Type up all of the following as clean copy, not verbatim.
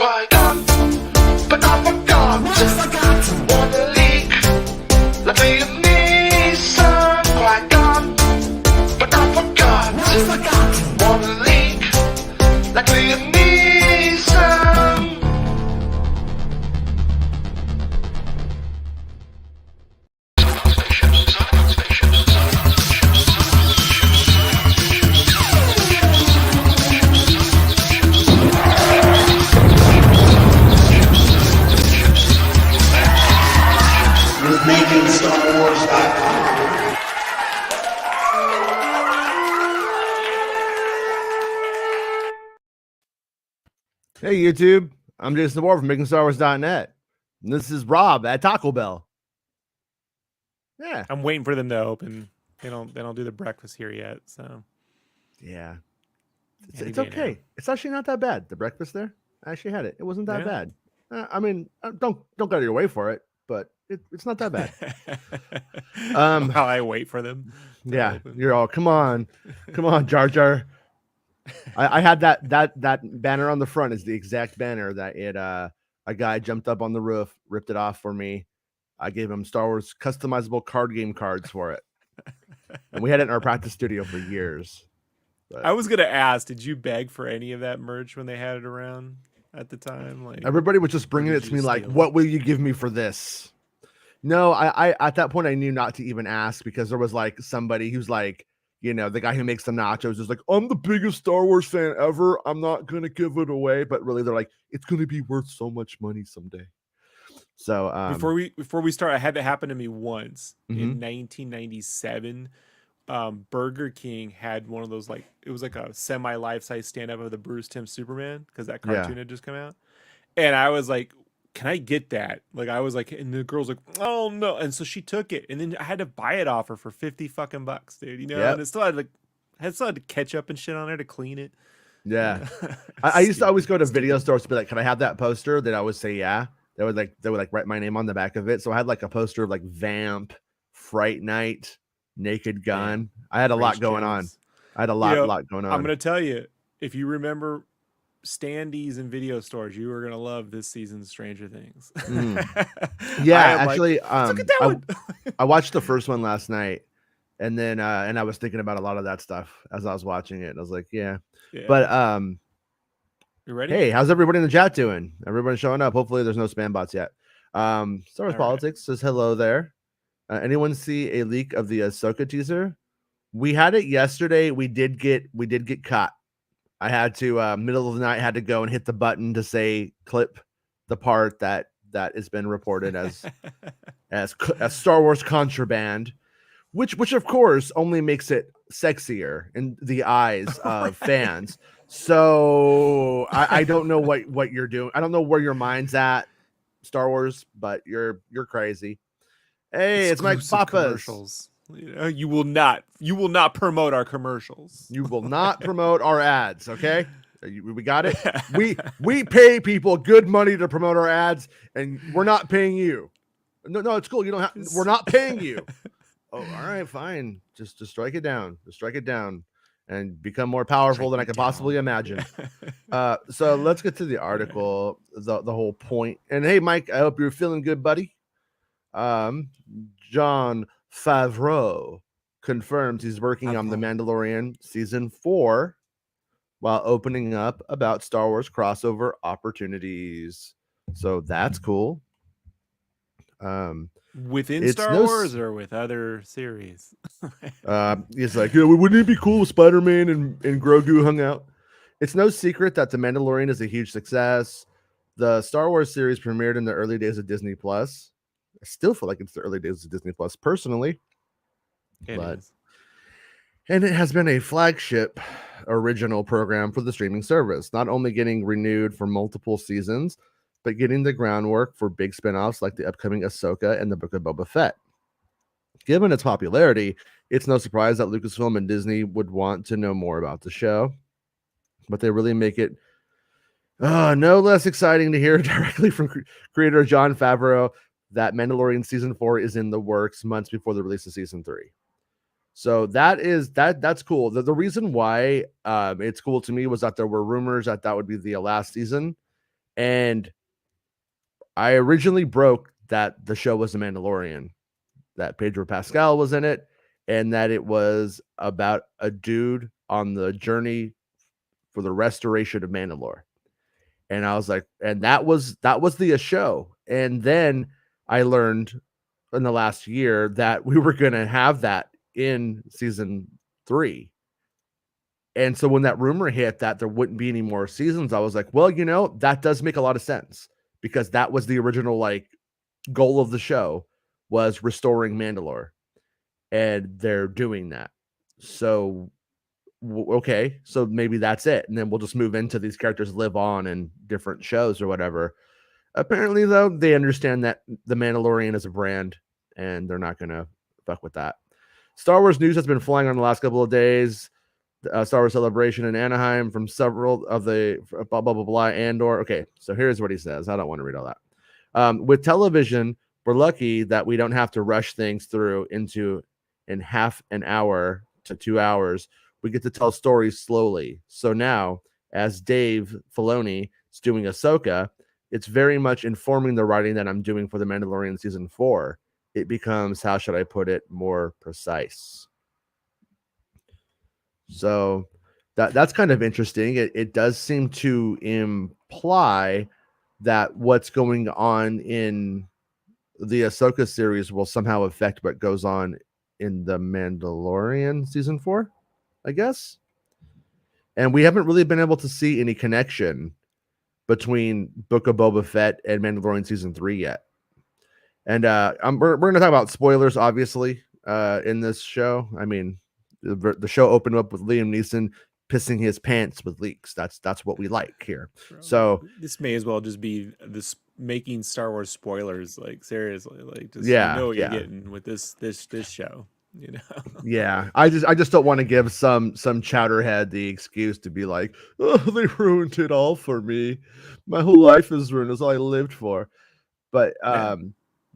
Qui-Gon, but I forgot. Want to leak like Liam Neeson. Qui-Gon, but I forgot. Want to leak like Liam Neeson. MakingStarWars.net. Hey YouTube, I'm Jason Ward from MakingStarWars.net. And this is Rob at Taco Bell. Yeah. I'm waiting for them to open. They don't do the breakfast here yet, so Yeah. It's okay. It's actually not that bad. The breakfast there, I actually had it. It wasn't that bad. I mean, don't go out of your way for it, but it's not that bad. While I wait for them. Yeah, you're all come on, Jar Jar. I had that banner on the front is the exact banner that a guy jumped up on the roof, ripped it off for me. I gave him Star Wars customizable card game cards for it, and we had it in our practice studio for years. But I was gonna ask, did you beg for any of that merch when they had it around at the time? Like everybody was just bringing it to me like, "What will you give me for this?" No, I at that point I knew not to even ask because there was like somebody who's like, you know, the guy who makes the nachos is like, I'm the biggest Star Wars fan ever. I'm not gonna give it away, but really they're like, it's gonna be worth so much money someday. So before we start, I had that happen to me once in 1997. Burger King had one of those, like, it was like a semi life-size stand-up of the Bruce Timm Superman because that cartoon had just come out, and I was like, can I get that? Like, I was like, and the girl's like, oh no, and so she took it, and then I had to buy it off her for $50, dude. You know, and it still had to ketchup and shit on there to clean it. Yeah, I used to always go to video stores to be like, can I have that poster? They'd always say yeah. They would write my name on the back of it. So I had like a poster of like Vamp, Fright Night, Naked Gun. I had a lot going on. I had a lot going on. I'm gonna tell you, if you remember standees in video stores, you are gonna love this season's Stranger Things. Yeah, actually, look at that one. I watched the first one last night, and then and I was thinking about a lot of that stuff as I was watching it, and I was like, yeah. But you ready? Hey, how's everybody in the chat doing? Everybody showing up. Hopefully there's no spam bots yet. Star Wars Politics says hello there. Anyone see a leak of the Ahsoka teaser? We had it yesterday. We did get caught. I had to middle of the night had to go and hit the button to say clip the part that has been reported as as Star Wars contraband, which of course only makes it sexier in the eyes of fans. So I don't know what you're doing. I don't know where your mind's at, Star Wars, but you're crazy. Hey, it's Mike Papas. Commercials. You will not promote our commercials. You will not promote our ads. Okay, we got it. We pay people good money to promote our ads, and we're not paying you. No, it's cool. You don't have. We're not paying you. Oh, all right, fine. Just strike it down. Just strike it down, and become more powerful than I could possibly imagine. So let's get to the article. The whole point. And hey, Mike, I hope you're feeling good, buddy. Jon Favreau confirms he's working on The Mandalorian season 4 while opening up about Star Wars crossover opportunities. So that's cool. Within Star Wars or with other series? He's like, yeah, wouldn't it be cool if Spider-Man and Grogu hung out? It's no secret that The Mandalorian is a huge success. The Star Wars series premiered in the early days of Disney Plus. I still feel like it's the early days of Disney Plus personally. And it has been a flagship original program for the streaming service, not only getting renewed for multiple seasons, but getting the groundwork for big spinoffs like the upcoming Ahsoka and the Book of Boba Fett. Given its popularity, it's no surprise that Lucasfilm and Disney would want to know more about the show, but they really make it no less exciting to hear directly from creator Jon Favreau that Mandalorian season 4 is in the works months before the release of season 3. So that's cool. The reason why it's cool to me was that there were rumors that would be the last season, And I originally broke that the show was The Mandalorian, that Pedro Pascal was in it, and that it was about a dude on the journey for the restoration of Mandalore. And I was like, and that was the show. And then I learned in the last year that we were going to have that in season 3. And so when that rumor hit that there wouldn't be any more seasons, I was like, well, that does make a lot of sense, because that was the original like goal of the show, was restoring Mandalore, and they're doing that. So okay, so maybe that's it, and then we'll just move into these characters live on in different shows or whatever. Apparently, though, they understand that the Mandalorian is a brand, and they're not gonna fuck with that. Star Wars news has been flying on the last couple of days. Star Wars Celebration in Anaheim from several of the blah blah blah blah Andor. Okay, so here's what he says. I don't want to read all that. With television, we're lucky that we don't have to rush things through into in half an hour to 2 hours. We get to tell stories slowly. So now, as Dave Filoni is doing Ahsoka, it's very much informing the writing that I'm doing for The Mandalorian season 4. It becomes, how should I put it, more precise. So that's kind of interesting. It does seem to imply that what's going on in the Ahsoka series will somehow affect what goes on in The Mandalorian season 4, I guess. And we haven't really been able to see any connection between Book of Boba Fett and Mandalorian season 3 yet. And we're going to talk about spoilers, obviously, in this show. I mean, the show opened up with Liam Neeson pissing his pants with leaks. That's what we like here. So this may as well just be this making Star Wars spoilers. Like, seriously, like, just what you're getting with this show. Yeah, I just don't want to give some chowderhead the excuse to be like, oh, they ruined it all for me. My whole life is ruined. It's all I lived for. But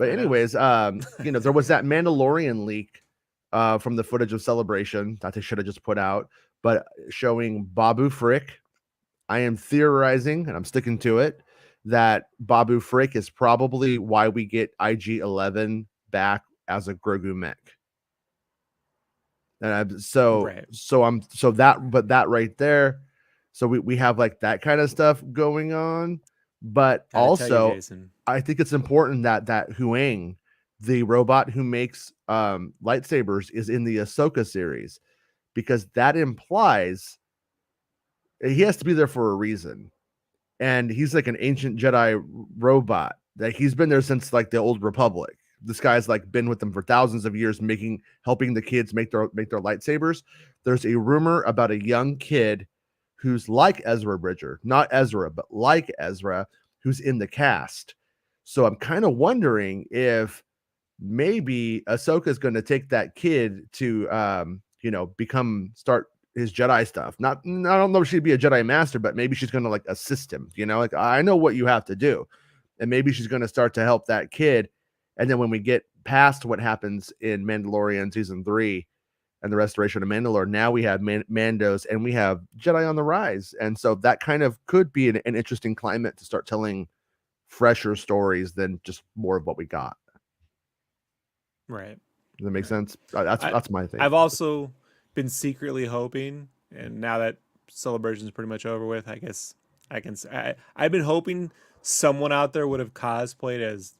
anyways, there was that Mandalorian leak from the footage of Celebration that they should have just put out, but showing Babu Frick. I am theorizing, and I'm sticking to it, that Babu Frick is probably why we get IG-11 back as a Grogu mech. And that right there. So we have like that kind of stuff going on, but also I think it's important that Huang, the robot who makes lightsabers, is in the Ahsoka series, because that implies he has to be there for a reason. And he's like an ancient Jedi robot that he's been there since like the Old Republic. This guy's like been with them for thousands of years, helping the kids make their lightsabers. There's a rumor about a young kid who's like Ezra Bridger, not Ezra, but like Ezra, who's in the cast. So I'm kind of wondering if maybe Ahsoka is going to take that kid to, start his Jedi stuff. I don't know if she'd be a Jedi master, but maybe she's going to like assist him. Like, I know what you have to do, and maybe she's going to start to help that kid. And then when we get past what happens in Mandalorian season 3 and the restoration of Mandalore, now we have Mandos and we have Jedi on the rise. And so that kind of could be an interesting climate to start telling fresher stories than just more of what we got. Right. Does that make sense? That's my thing. I've also been secretly hoping, and now that Celebration is pretty much over with, I guess I can say I've been hoping someone out there would have cosplayed as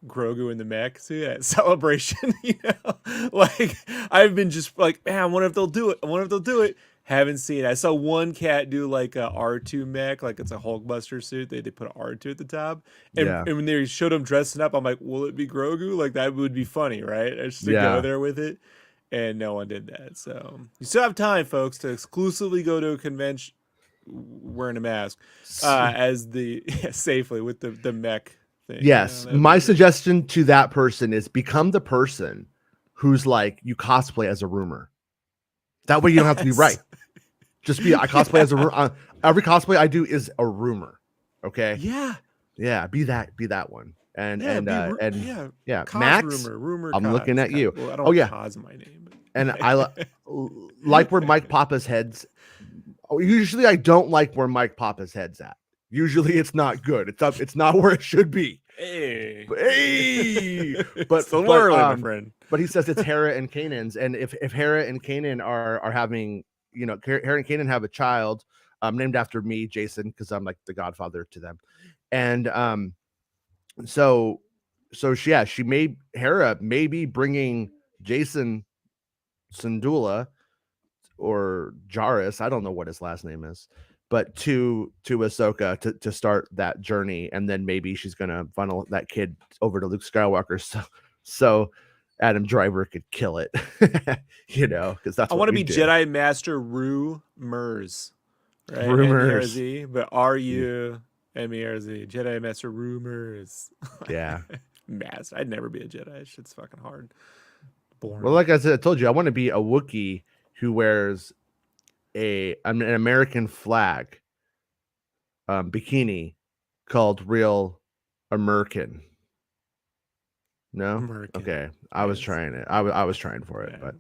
Grogu in the mech at Celebration. Like, I've been just like, man, I wonder if they'll do it. Haven't seen it. I saw one cat do like a R2 mech, like it's a Hulkbuster suit. They put an R2 at the top, and when they showed him dressing up, I'm like, will it be Grogu? Like, that would be funny, right? Just to go there with it, and no one did that. So you still have time, folks, to exclusively go to a convention wearing a mask safely with the mech thing. Yes, my suggestion to that person is become the person who's like, you cosplay as a rumor. That way you don't have to be right. Just be, I cosplay as a rumor. Every cosplay I do is a rumor. Okay. Yeah. Be that one. And Max, rumor. I'm looking at you. Well, I don't want cause my name. But. And I like where Mike Papa's head's. Usually I don't like where Mike Papa's head's at. Usually it's not good. It's not where it should be. Hey, Hey, but still but, early, my friend. but he says it's Hera and Kanan's, and if Hera and Kanan are having, Hera and Kanan have a child, named after me, Jason, because I'm like the godfather to them, and so Hera may be bringing Jason Syndulla or Jarrus, I don't know what his last name is, but to Ahsoka to start that journey, and then maybe she's gonna funnel that kid over to Luke Skywalker, so Adam Driver could kill it, because that's I what want to we be do. Jedi Master Rumors, right? Rumors. M-E-R-Z, but R-U-M-E-R-Z. Jedi Master Rumors. Yeah. Master. I'd never be a Jedi. That shit's fucking hard. Boring. Well, like I said, I told you, I want to be a Wookiee who wears an American flag bikini called Real American. No? American. Okay. I was trying it. I was trying for it, Yeah. but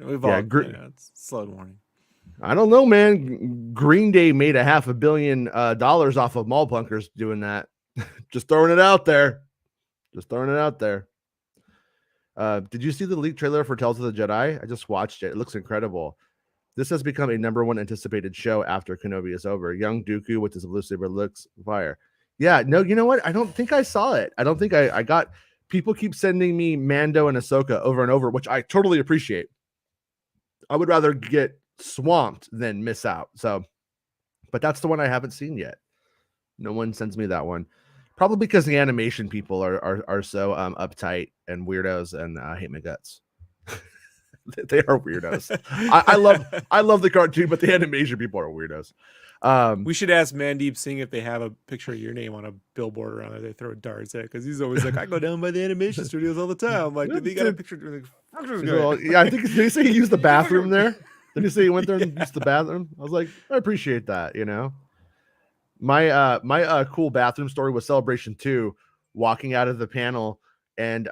We've all, it's slow morning. I don't know, man. Green Day made $500 million off of mall bunkers doing that. Just throwing it out there. Did you see the leaked trailer for Tales of the Jedi? I just watched it. It looks incredible. This has become a #1 anticipated show after Kenobi is over. Young Dooku with his blue saber looks fire. Yeah, no, you know what? I don't think I saw it. I don't think I got. People keep sending me Mando and Ahsoka over and over, which I totally appreciate. I would rather get swamped than miss out. So, but that's the one I haven't seen yet. No one sends me that one. Probably because the animation people are so uptight and weirdos and hate my guts. They are weirdos. I love the cartoon, but the animation people are weirdos. We should ask Mandeep Singh if they have a picture of your name on a billboard around there. They throw darts at, because he's always like, I go down by the animation studios all the time. I'm like, did they got a picture? Well, yeah, I think they say he used the bathroom there. Did he say he went there and used the bathroom? I was like, I appreciate that. My cool bathroom story was Celebration 2, walking out of the panel, and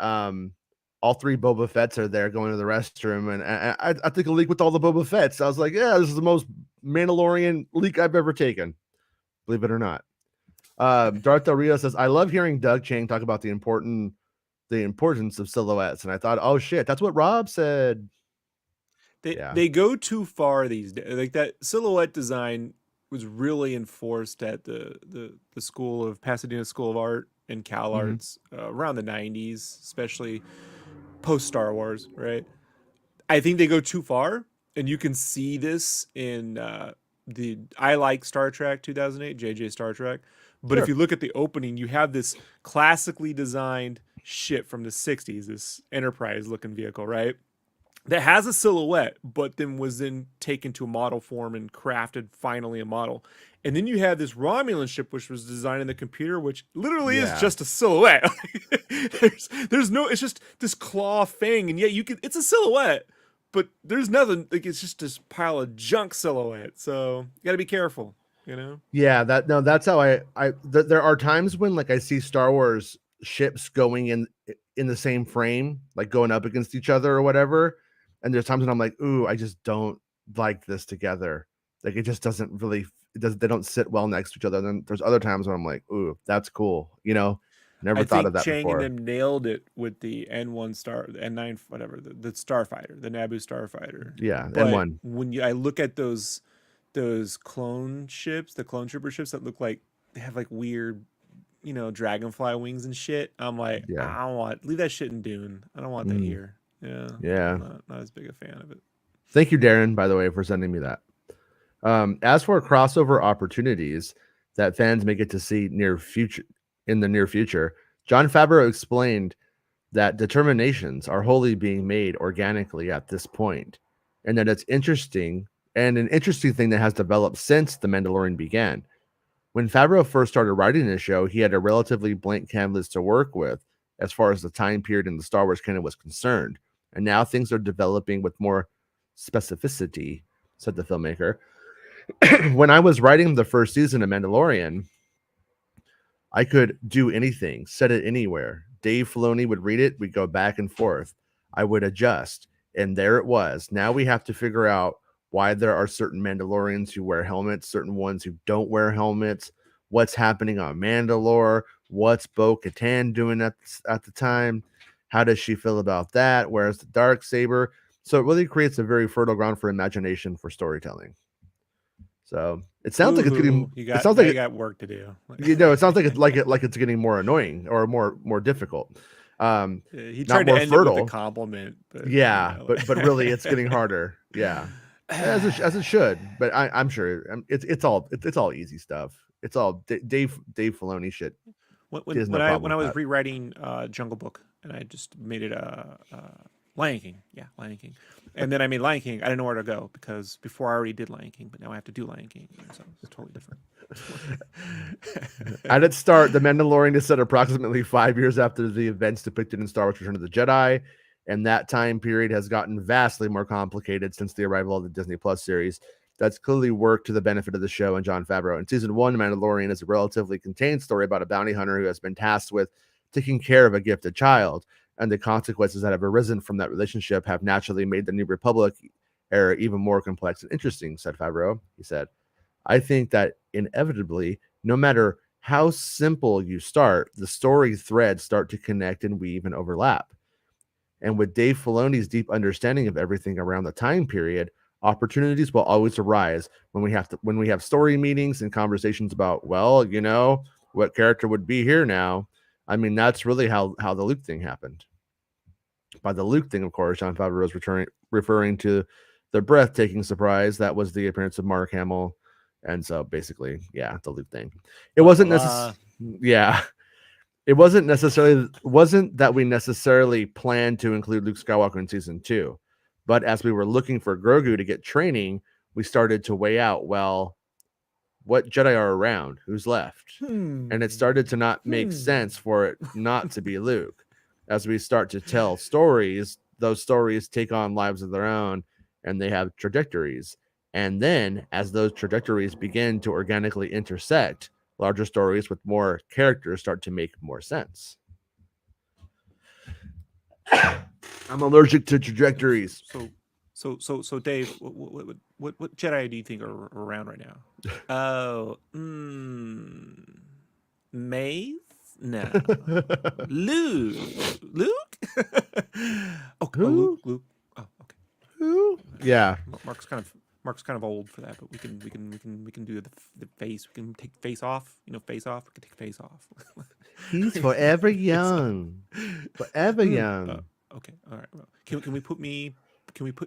all 3 Boba Fetts are there going to the restroom, and I took a leak with all the Boba Fetts. I was like, yeah, this is the most Mandalorian leak I've ever taken, believe it or not. Darth Del Rio says, I love hearing Doug Chang talk about the importance of silhouettes, and I thought, oh shit, that's what Rob said. They go too far these days. Like, that silhouette design was really enforced at the school of Pasadena School of Art and Cal Arts around the 90s, especially post Star Wars, right? I think they go too far, and you can see this in I like Star Trek 2008, JJ Star Trek, but if you look at the opening, you have this classically designed ship from the 60s, this Enterprise looking vehicle, right? That has a silhouette, but then was then taken to a model form and crafted finally a model. And then you have this Romulan ship, which was designed in the computer, which literally is just a silhouette. there's no, it's just this claw thing, and yet it's a silhouette, but there's nothing, like, it's just this pile of junk silhouette. So you got to be careful, Yeah, that's how there are times when, like, I see Star Wars ships going in the same frame, like going up against each other or whatever. And there's times when I'm like, ooh, I just don't like this together. Like, it just doesn't really, they don't sit well next to each other. And then there's other times when I'm like, ooh, that's cool. Never thought of that Chang before. and them nailed it with the N1 star, the N9, whatever, the Starfighter, the Naboo Starfighter. Yeah, but N1. When I look at those clone ships, the clone trooper ships that look like they have like weird, dragonfly wings and shit, I'm like, I don't want, leave that shit in Dune. I don't want that here. Yeah. I'm not as big a fan of it. Thank you, Darren, by the way, for sending me that. As for crossover opportunities that fans may get to see in the near future, Jon Favreau explained that determinations are wholly being made organically at this point, and that it's interesting, and an interesting thing that has developed since The Mandalorian began. When Favreau first started writing the show, he had a relatively blank canvas to work with as far as the time period in the Star Wars canon was concerned. And now things are developing with more specificity, said the filmmaker. When I was writing the first season of Mandalorian, I could do anything, set it anywhere. Dave Filoni would read it, we'd go back and forth. I would adjust, and there it was. Now we have to figure out why there are certain Mandalorians who wear helmets, certain ones who don't wear helmets, what's happening on Mandalore, what's Bo-Katan doing at the time, how does she feel about that, where's the Darksaber. So it really creates a very fertile ground for imagination for storytelling. So it sounds like it's getting. You It sounds like you got work to do. it sounds like it's getting more annoying or more difficult. He Not tried to more end it with fertile. a compliment, but Yeah, you know, but really, it's getting harder. Yeah, as it should. But I'm sure it's all easy stuff. It's all Dave Filoni shit. He has no problem when I with was that. rewriting Jungle Book, and I just made it Lion King, Lion King, and then I made Lion King. I didn't know where to go because before I already did Lion King, but now I have to do Lion King, so it's totally different. At its start, The Mandalorian is set approximately 5 years after the events depicted in Star Wars Return of the Jedi, and that time period has gotten vastly more complicated since the arrival of the Disney Plus series. That's clearly worked to the benefit of the show and Jon Favreau. In season 1, The Mandalorian is a relatively contained story about a bounty hunter who has been tasked with taking care of a gifted child, and the consequences that have arisen from that relationship have naturally made the New Republic era even more complex and interesting, said Favreau. He said, I think that inevitably, no matter how simple you start, the story threads start to connect and weave and overlap. And with Dave Filoni's deep understanding of everything around the time period, opportunities will always arise when we have story meetings and conversations about, well, what character would be here now. I mean, that's really how the Luke thing happened. By the Luke thing, of course, Jon Favreau was referring to the breathtaking surprise that was the appearance of Mark Hamill. And so basically, yeah, the Luke thing. It wasn't necessarily, yeah. It wasn't that we necessarily planned to include Luke Skywalker in season 2, but as we were looking for Grogu to get training, we started to weigh out, well, what Jedi are around, who's left, and it started to not make sense for it not to be Luke. As we start to tell stories, those stories take on lives of their own, and they have trajectories. And then, as those trajectories begin to organically intersect, larger stories with more characters start to make more sense. I'm allergic to trajectories. So Dave, what Jedi do you think are around right now? Oh, Maeve? No. Luke? Okay. Who? Luke. Oh, okay. Who? Yeah. Mark's kind of old for that, but we can do the face. We can take face off. Face off. We can take face off. He's forever young. Forever young. Okay. All right. Well, can we put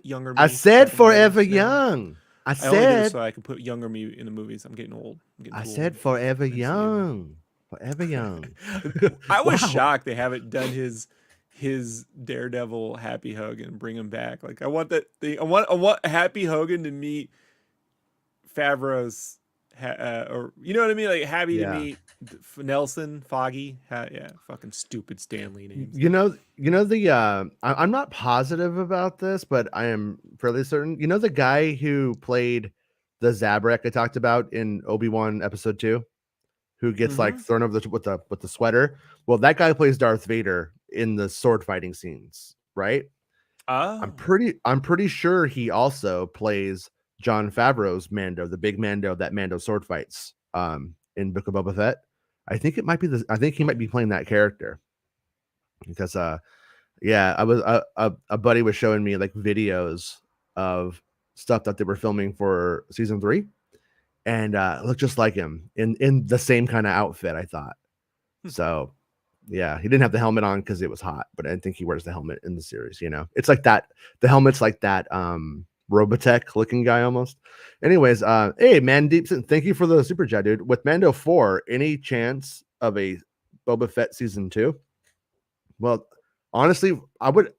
younger me? I said forever now? young. I only did it said so I can put younger me in the movies. I'm getting old. I said forever young. Forever young. I was shocked they haven't done his Daredevil Happy Hogan, bring him back. Like I want that thing. I want Happy Hogan to meet Favreau's, or you know what I mean? Like happy to meet Nelson Foggy. Fucking stupid Stanley names. I'm not positive about this, but I am fairly certain. You know the guy who played the Zabrak I talked about in Obi-Wan Episode 2, who gets like thrown over with the sweater. Well, that guy plays Darth Vader in the sword fighting scenes, right? I'm pretty sure he also plays Jon Favreau's Mando, the big Mando that Mando sword fights in Book of Boba Fett. I think he might be playing that character because I was a buddy was showing me like videos of stuff that they were filming for season 3, and it looked just like him in the same kind of outfit, I thought. So yeah, he didn't have the helmet on because it was hot, but I think he wears the helmet in the series. It's like that. The helmet's like that Robotech looking guy almost. Anyways, hey man, thank you for the super chat, dude. With Mando 4, any chance of a Boba Fett season 2? Well, honestly, I would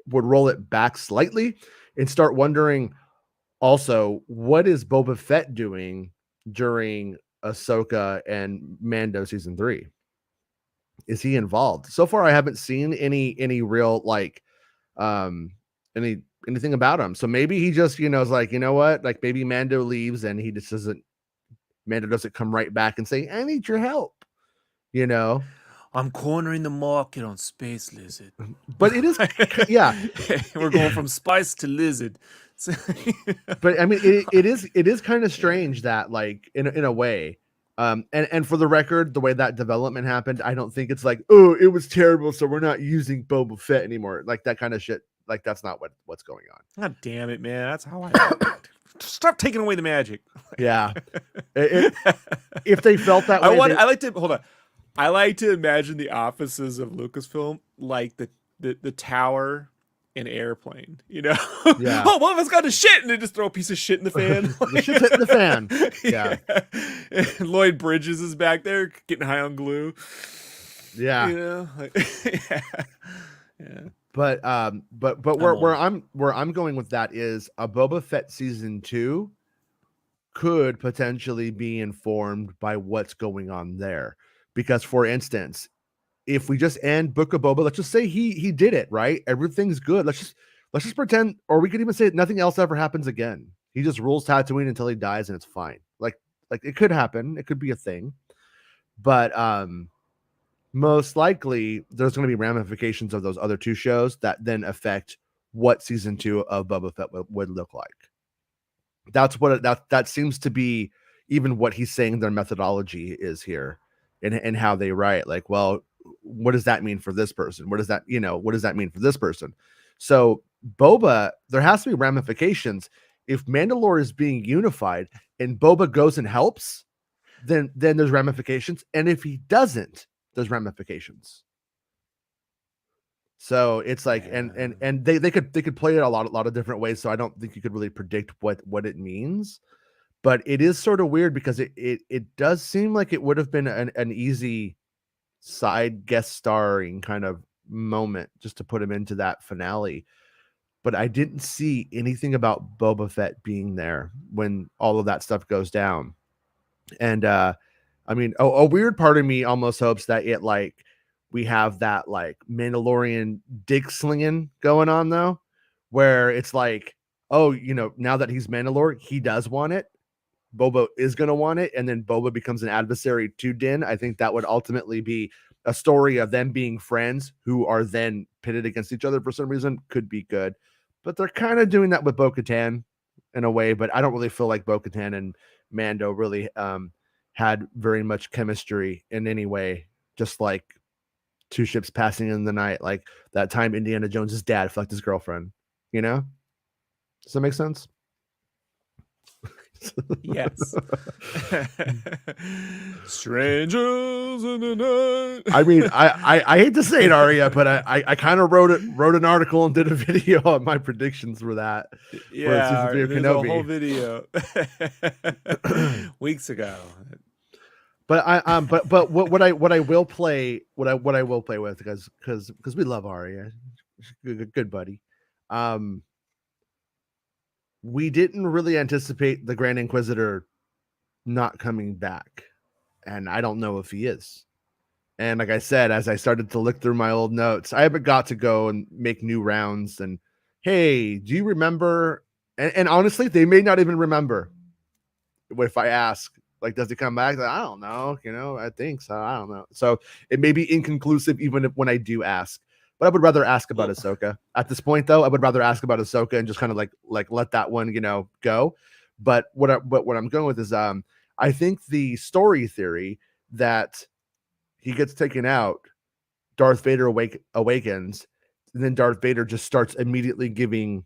roll it back slightly and start wondering also, what is Boba Fett doing during Ahsoka and Mando season 3? Is he involved? So far, I haven't seen any real like anything about him. So maybe he just is like, you know what? Like maybe Mando leaves and he just Mando doesn't come right back and say, I need your help. I'm cornering the market on Space Lizard. But it is, yeah. We're going from spice to lizard. But I mean, it is kind of strange that like in a way And for the record, the way that development happened, I don't think it's like, oh, it was terrible, so we're not using Boba Fett anymore. Like that kind of shit. Like that's not what's going on. God damn it, man! That's how I stop taking away the magic. Yeah. If they felt that way, I like to hold on. I like to imagine the offices of Lucasfilm like the tower in Airplane. You know, Yeah. Oh, one of us got a shit, and they just throw a piece of shit in the fan. The shit's hitting the fan. Yeah. And Lloyd Bridges is back there getting high on glue. Yeah. You know, yeah. But where I'm going with that is a Boba Fett season 2 could potentially be informed by what's going on there. Because, for instance, if we just end Book of Boba, let's just say he did it, right? Everything's good. Let's just pretend, or we could even say nothing else ever happens again. He just rules Tatooine until he dies, and it's fine. Like it could happen. It could be a thing. But most likely there's going to be ramifications of those other 2 shows that then affect what season 2 of Boba Fett would look like. That's what that seems to be even what he's saying their methodology is here and how they write. Like, well, what does that mean for this person? What does that mean for this person? So Boba, there has to be ramifications. If Mandalore is being unified and Boba goes and helps, then there's ramifications. And if he doesn't, there's ramifications. So it's like, and they could play it a lot of different ways. So I don't think you could really predict what it means, but it is sort of weird because it does seem like it would have been an easy side guest starring kind of moment just to put him into that finale. But I didn't see anything about Boba Fett being there when all of that stuff goes down. And I mean, a weird part of me almost hopes that it like we have that like Mandalorian dick slinging going on though, where it's like, oh, now that he's Mandalore, he does want it. Boba is going to want it. And then Boba becomes an adversary to Din. I think that would ultimately be a story of them being friends who are then pitted against each other for some reason. Could be good. But they're kind of doing that with Bo-Katan in a way, but I don't really feel like Bo-Katan and Mando really had very much chemistry in any way, just like 2 ships passing in the night, like that time Indiana Jones's dad fucked his girlfriend, Does that make sense? Yes. Strangers in the night. I mean, I hate to say it, Aria, but I kind of wrote an article and did a video on my predictions for that. Yeah, there's a whole video weeks ago. But what I will play with because we love Aria, good buddy. We didn't really anticipate the Grand Inquisitor not coming back, and I don't know if he is. And like I said, as I started to look through my old notes, I haven't got to go and make new rounds. And hey, do you remember? And honestly, they may not even remember if I ask. Like, does he come back? Like, I don't know. I think so. I don't know. So it may be inconclusive even when I do ask. But I would rather ask about Ahsoka. At this point, though, I would rather ask about Ahsoka and just kind of like let that one, go. But what I'm going with is I think the story theory that he gets taken out, Darth Vader awakens, and then Darth Vader just starts immediately giving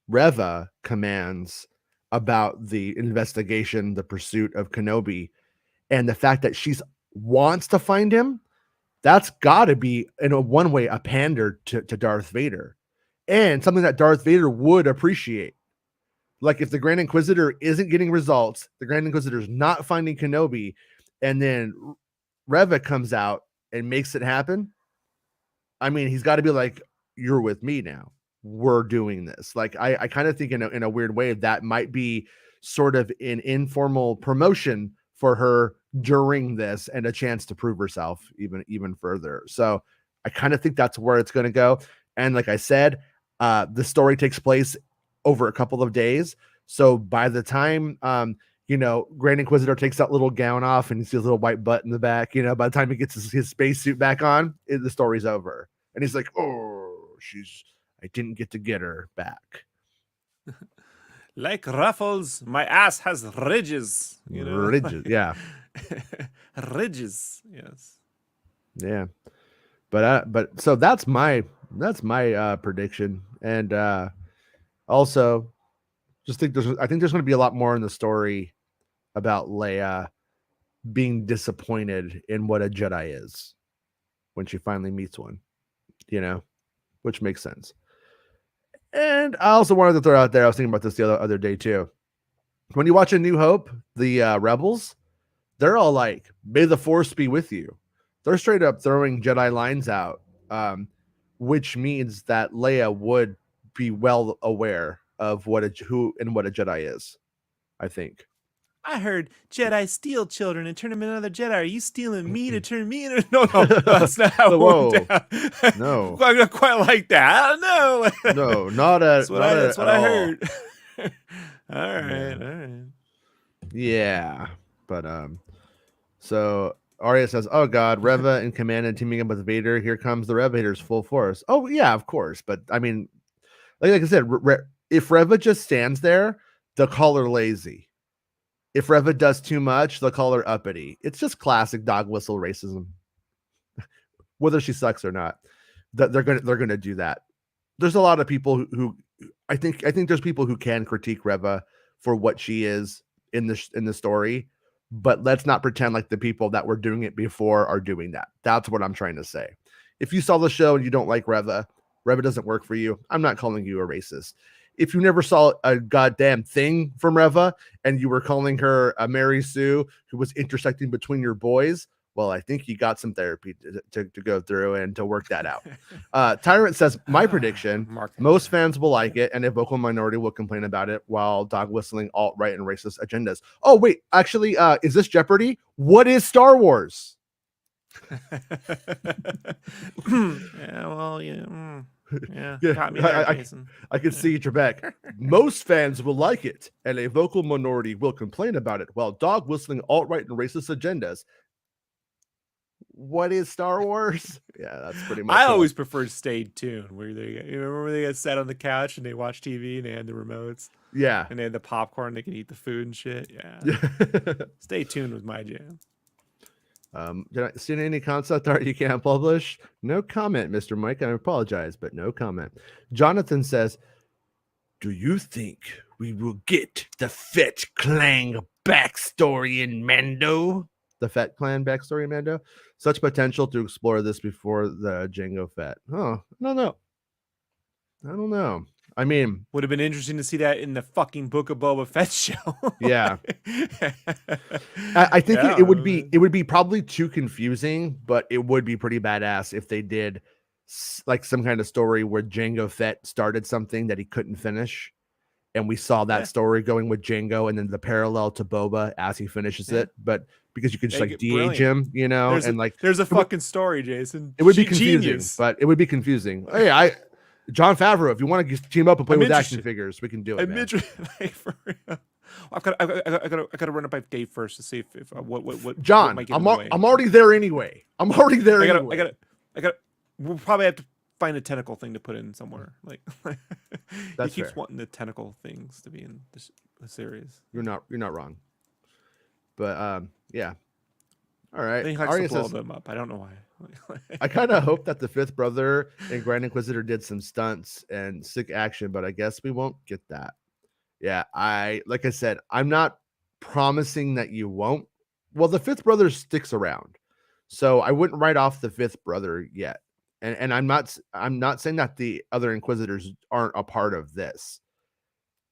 Reva commands about the investigation, the pursuit of Kenobi, and the fact that she wants to find him. That's got to be, in one way, a pander to Darth Vader, and something that Darth Vader would appreciate. Like if the Grand Inquisitor isn't getting results, the Grand Inquisitor's not finding Kenobi, and then Reva comes out and makes it happen. I mean, he's got to be like, "You're with me now. We're doing this." Like I kind of think in a weird way that might be sort of an informal promotion for her during this and a chance to prove herself even further. So I kind of think that's where it's going to go. And like I said, the story takes place over a couple of days. So by the time, Grand Inquisitor takes that little gown off and he sees a little white butt in the back, by the time he gets his spacesuit back on, the story's over. And he's like, oh, I didn't get to get her back. Like ruffles, my ass has ridges. You know, Ridges, yeah, ridges. Yes. yeah. But so that's my prediction, and also I think there's going to be a lot more in the story about Leia being disappointed in what a Jedi is when she finally meets one, which makes sense. And I also wanted to throw out there, I was thinking about this the other day too. When you watch A New Hope, the rebels, they're all like, "May the Force be with you." They're straight up throwing Jedi lines out, which means that Leia would be well aware of what a Jedi is. I think. I heard Jedi steal children and turn them into another Jedi. Are you stealing me to turn me into? No, that's not how it went down. No, not quite like that. I don't know. No, not at. That's what I heard. All Yeah. right. Yeah, but so Arya says, "Oh God, Reva and Command teaming up with Vader. Here comes the Rev haters full force." Oh yeah, of course. But I mean, like I said, if Reva just stands there, they'll call her lazy. If Reva does too much, they'll call her uppity. It's just classic dog whistle racism. Whether she sucks or not, they're gonna do that. There's a lot of people who I think there's people who can critique Reva for what she is in the story, but let's not pretend like the people that were doing it before are doing that. That's what I'm trying to say. If you saw the show and you don't like Reva doesn't work for you, I'm not calling you a racist. If you never saw a goddamn thing from Reva and you were calling her a Mary Sue who was intersecting between your boys, well, I think you got some therapy to go through and to work that out. Tyrant says, my prediction, most fans will like it and a vocal minority will complain about it while dog whistling alt-right and racist agendas. Oh, wait, actually, is this Jeopardy? What is Star Wars? Yeah, well, yeah. Yeah, got me there, Jason. I can see Trebek. Most fans will like it, and a vocal minority will complain about it, while dog whistling alt-right and racist agendas. What is Star Wars? Yeah, that's pretty much. I always preferred Stay Tuned, where you remember when they get sat on the couch and they watch TV and they had the remotes. Yeah, and they had the popcorn. They can eat the food and shit. Yeah. Stay Tuned was my jam. Did I see any concept art you can't publish? No comment, Mr. Mike. I apologize, but no comment. Jonathan says, "Do you think we will get the Fett Clan backstory in Mando?" The Fett Clan backstory in Mando. Such potential to explore this before the Jango Fett. Oh, I don't know. I mean, would have been interesting to see that in the fucking Book of Boba Fett show. Yeah, I think it would be probably too confusing, but it would be pretty badass if they did like some kind of story where Jango Fett started something that he couldn't finish, and we saw that story going with Jango, and then the parallel to Boba as he finishes it. But because you could just like de-age him, there's a fucking story, Jason. It would be confusing, but it would be confusing. Hey, John Favreau, if you want to team up and play with action figures, we can do it. Like, for real. I gotta run it by Dave first to see if what John. What I'm already there anyway. We'll probably have to find a tentacle thing to put in somewhere. Like That's he keeps fair. wanting the tentacle things to be in the series. You're not wrong. But yeah. All right. He likes to blow them up. I don't know why. I kind of hope that the fifth brother and Grand Inquisitor did some stunts and sick action, but I guess we won't get that. Yeah, like I said, I'm not promising that you won't. Well, the fifth brother sticks around, so I wouldn't write off the fifth brother yet. And I'm not saying that the other Inquisitors aren't a part of this.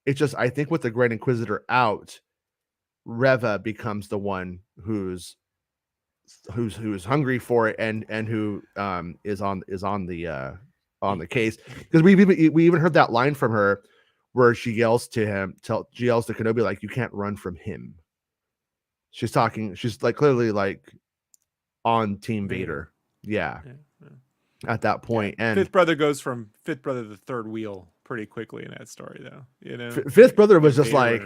It's just I think with the Grand Inquisitor out, Reva becomes the one who's hungry for it and who is on the case, because we even heard that line from her where she yells to Kenobi, like, you can't run from him. She's like clearly like on Team Vader. Yeah. At that point. And fifth brother goes from fifth brother to third wheel pretty quickly in that story, though. Fifth brother was just like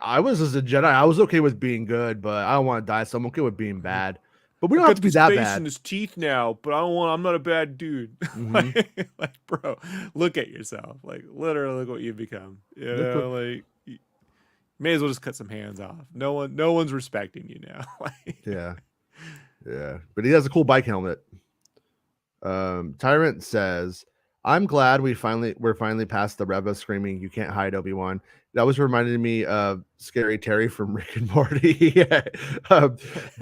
I was as a Jedi, I was okay with being good, but I don't want to die, so I'm okay with being bad. but we don't I've have got to be this that face bad. in his teeth now, but I'm not a bad dude. Like, bro, look at yourself. Like, literally, look what you've become. You Look what- know, like, you may as well just cut some hands off. No one's respecting you now. Like, Yeah, yeah. But he has a cool bike helmet. Tyrant says, "I'm glad we're finally past the Reva screaming, 'You can't hide, Obi-Wan.'" That was reminding me of Scary Terry from Rick and Morty.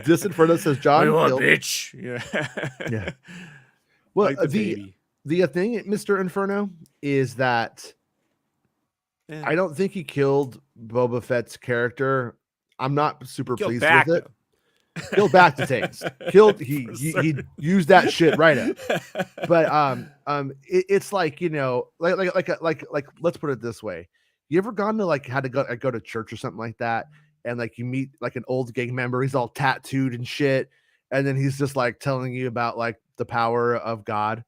This Inferno says, what do "John you want, killed." bitch? Yeah. Yeah. Well, Like the the baby. thing, Mr. Inferno, is that Yeah. I don't think he killed Boba Fett's character. I'm not super Killed pleased with it. back, Killed back to taste. Killed he For he certain. used that shit right up. But it's like, you know, like let's put it this way. You ever gone to like had to go to church or something like that, and like you meet like an old gang member, he's all tattooed and shit, and then he's just like telling you about like the power of God,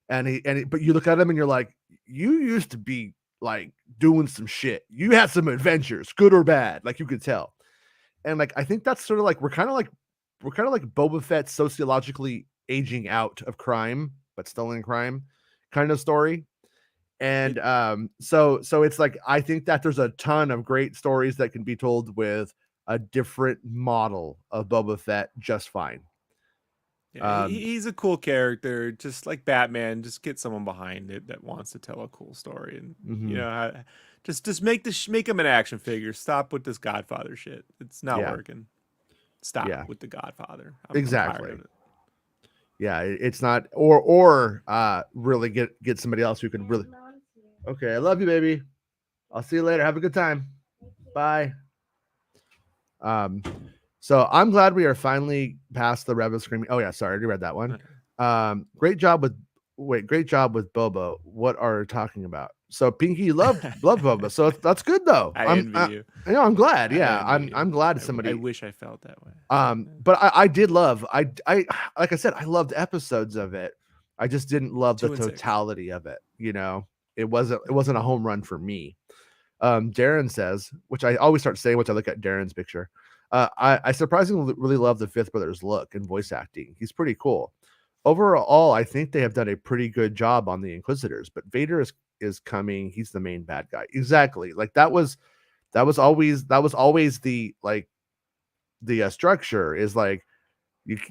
but you look at him and you're like, you used to be like doing some shit. You had some adventures, good or bad, like you could tell. And like I think that's sort of like we're kind of like Boba Fett sociologically aging out of crime, but still in crime kind of story. And so it's like I think that there's a ton of great stories that can be told with a different model of Boba Fett just fine. Yeah, he's a cool character, just like Batman. Just get someone behind it that wants to tell a cool story, and you know, just make him an action figure. Stop with this Godfather shit. It's not working. Stop with the Godfather. I'm tired Exactly. of it. Yeah, it's not or really get somebody else who can really. Okay, I love you, baby. I'll see you later. Have a good time. Bye. So I'm glad we are finally past the Rebel screaming. Oh yeah, sorry, I already read that one. Great job with Boba. What are you talking about? So Pinky loved Boba, so that's good though. I envy you. You know, I'm glad. I Yeah, envy I'm you. glad somebody. I wish I felt that way. But I did love. I like I said, I loved episodes of it. I just didn't love the 2 and 6. totality of it. You know, it wasn't a home run for me. Darren says, which I always start saying, which I look at Darren's picture. I surprisingly really love the Fifth Brothers look and voice acting. He's pretty cool. Overall, I think they have done a pretty good job on the Inquisitors, but Vader is coming. He's the main bad guy. Exactly. Like that was always the like the structure is like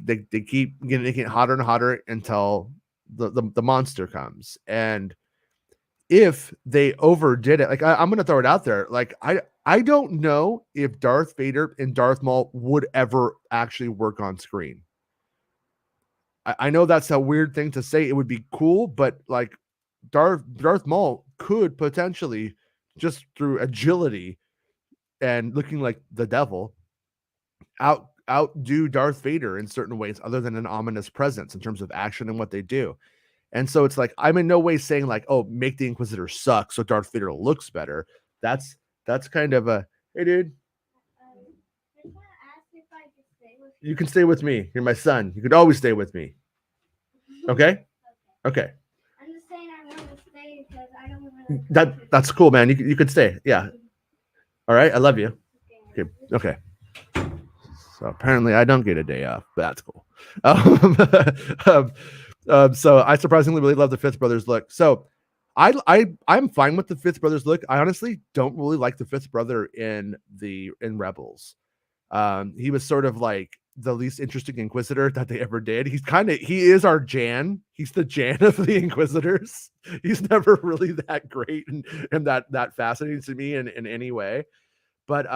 they keep getting it hotter and hotter until the monster comes. And if they overdid it, like I'm gonna throw it out there, like I don't know if Darth Vader and Darth Maul would ever actually work on screen. I know that's a weird thing to say. It would be cool, but like Darth Maul could potentially, just through agility and looking like the devil, outdo Darth Vader in certain ways, other than an ominous presence in terms of action and what they do. And so it's like I'm in no way saying like, oh, make the Inquisitor suck so Darth Vader looks better. That's kind of a hey, dude. You can stay with me. You're my son. You could always stay with me. Okay. Okay. I'm just saying I want to stay because I don't want to. That's cool, man. You could stay. Yeah. All right. I love you. Okay. Okay. So apparently I don't get a day off, but that's cool. So I surprisingly really love the Fifth Brothers look. So I'm fine with the Fifth Brothers look. I honestly don't really like the Fifth Brother in Rebels. He was sort of like the least interesting Inquisitor that they ever did. He is our Jan. He's the Jan of the Inquisitors. He's never really that great and that fascinating to me in any way. But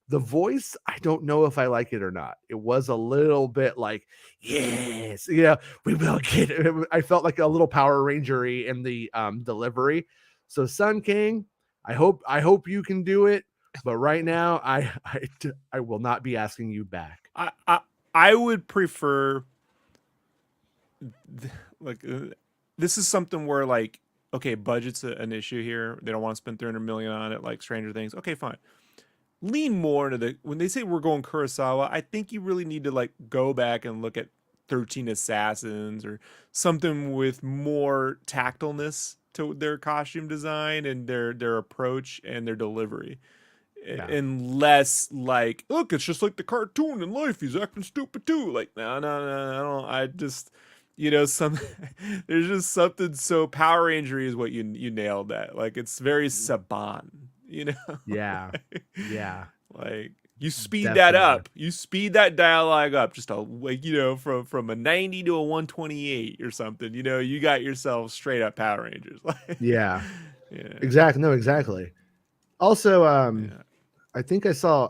the voice, I don't know if I like it or not. It was a little bit like, yes, yeah, we will get it. I felt like a little Power Rangery in the delivery. So Sun King, I hope you can do it. But right now, I will not be asking you back. I would prefer this is something where like, okay, budget's an issue here. They don't want to spend 300 million on it like Stranger Things. Okay, fine. Lean more into when they say we're going Kurosawa, I think you really need to like go back and look at 13 Assassins or something with more tactfulness to their costume design and their approach and their delivery. and less like, look, it's just like the cartoon in life. He's acting stupid too. Like, no, I don't. I just, some there's just something so Power Ranger is what you nailed that. Like, it's very Saban, Yeah. Yeah. like you speed that Definitely. up. You speed that dialogue up just from a 90 to a 128 or something. You got yourself straight up Power Rangers. Like, Yeah. yeah. Exactly. No, exactly. Also, Yeah. I think I saw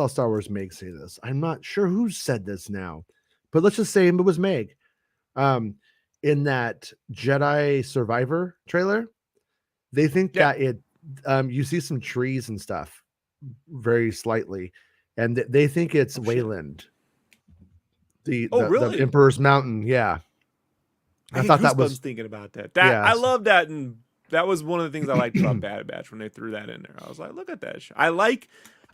Star Wars Meg say this. I'm not sure who said this now, but let's just say it was Meg. In that Jedi Survivor trailer, they think Yeah. that you see some trees and stuff very slightly, and they think it's Shit. Wayland, the Really? Emperor's Mountain. Yeah, I thought that was thinking about that. yeah. I love that, and that was one of the things I liked about Bad Batch when they threw that in there. I was like, look at that shit. I like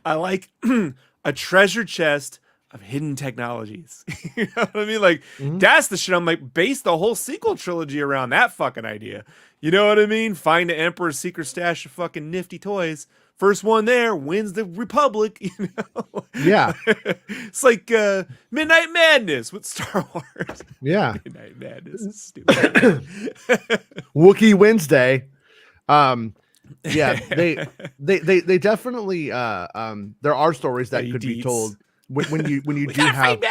a treasure chest of hidden technologies. You know what I mean? Like, that's the shit. I'm like, base the whole sequel trilogy around that fucking idea. You know what I mean? Find the Emperor's secret stash of fucking nifty toys. First one there wins the Republic. Yeah. It's like Midnight Madness with Star Wars. Yeah. Midnight Madness is stupid. Wookiee Wednesday. Yeah, they definitely there are stories that could be told when you do have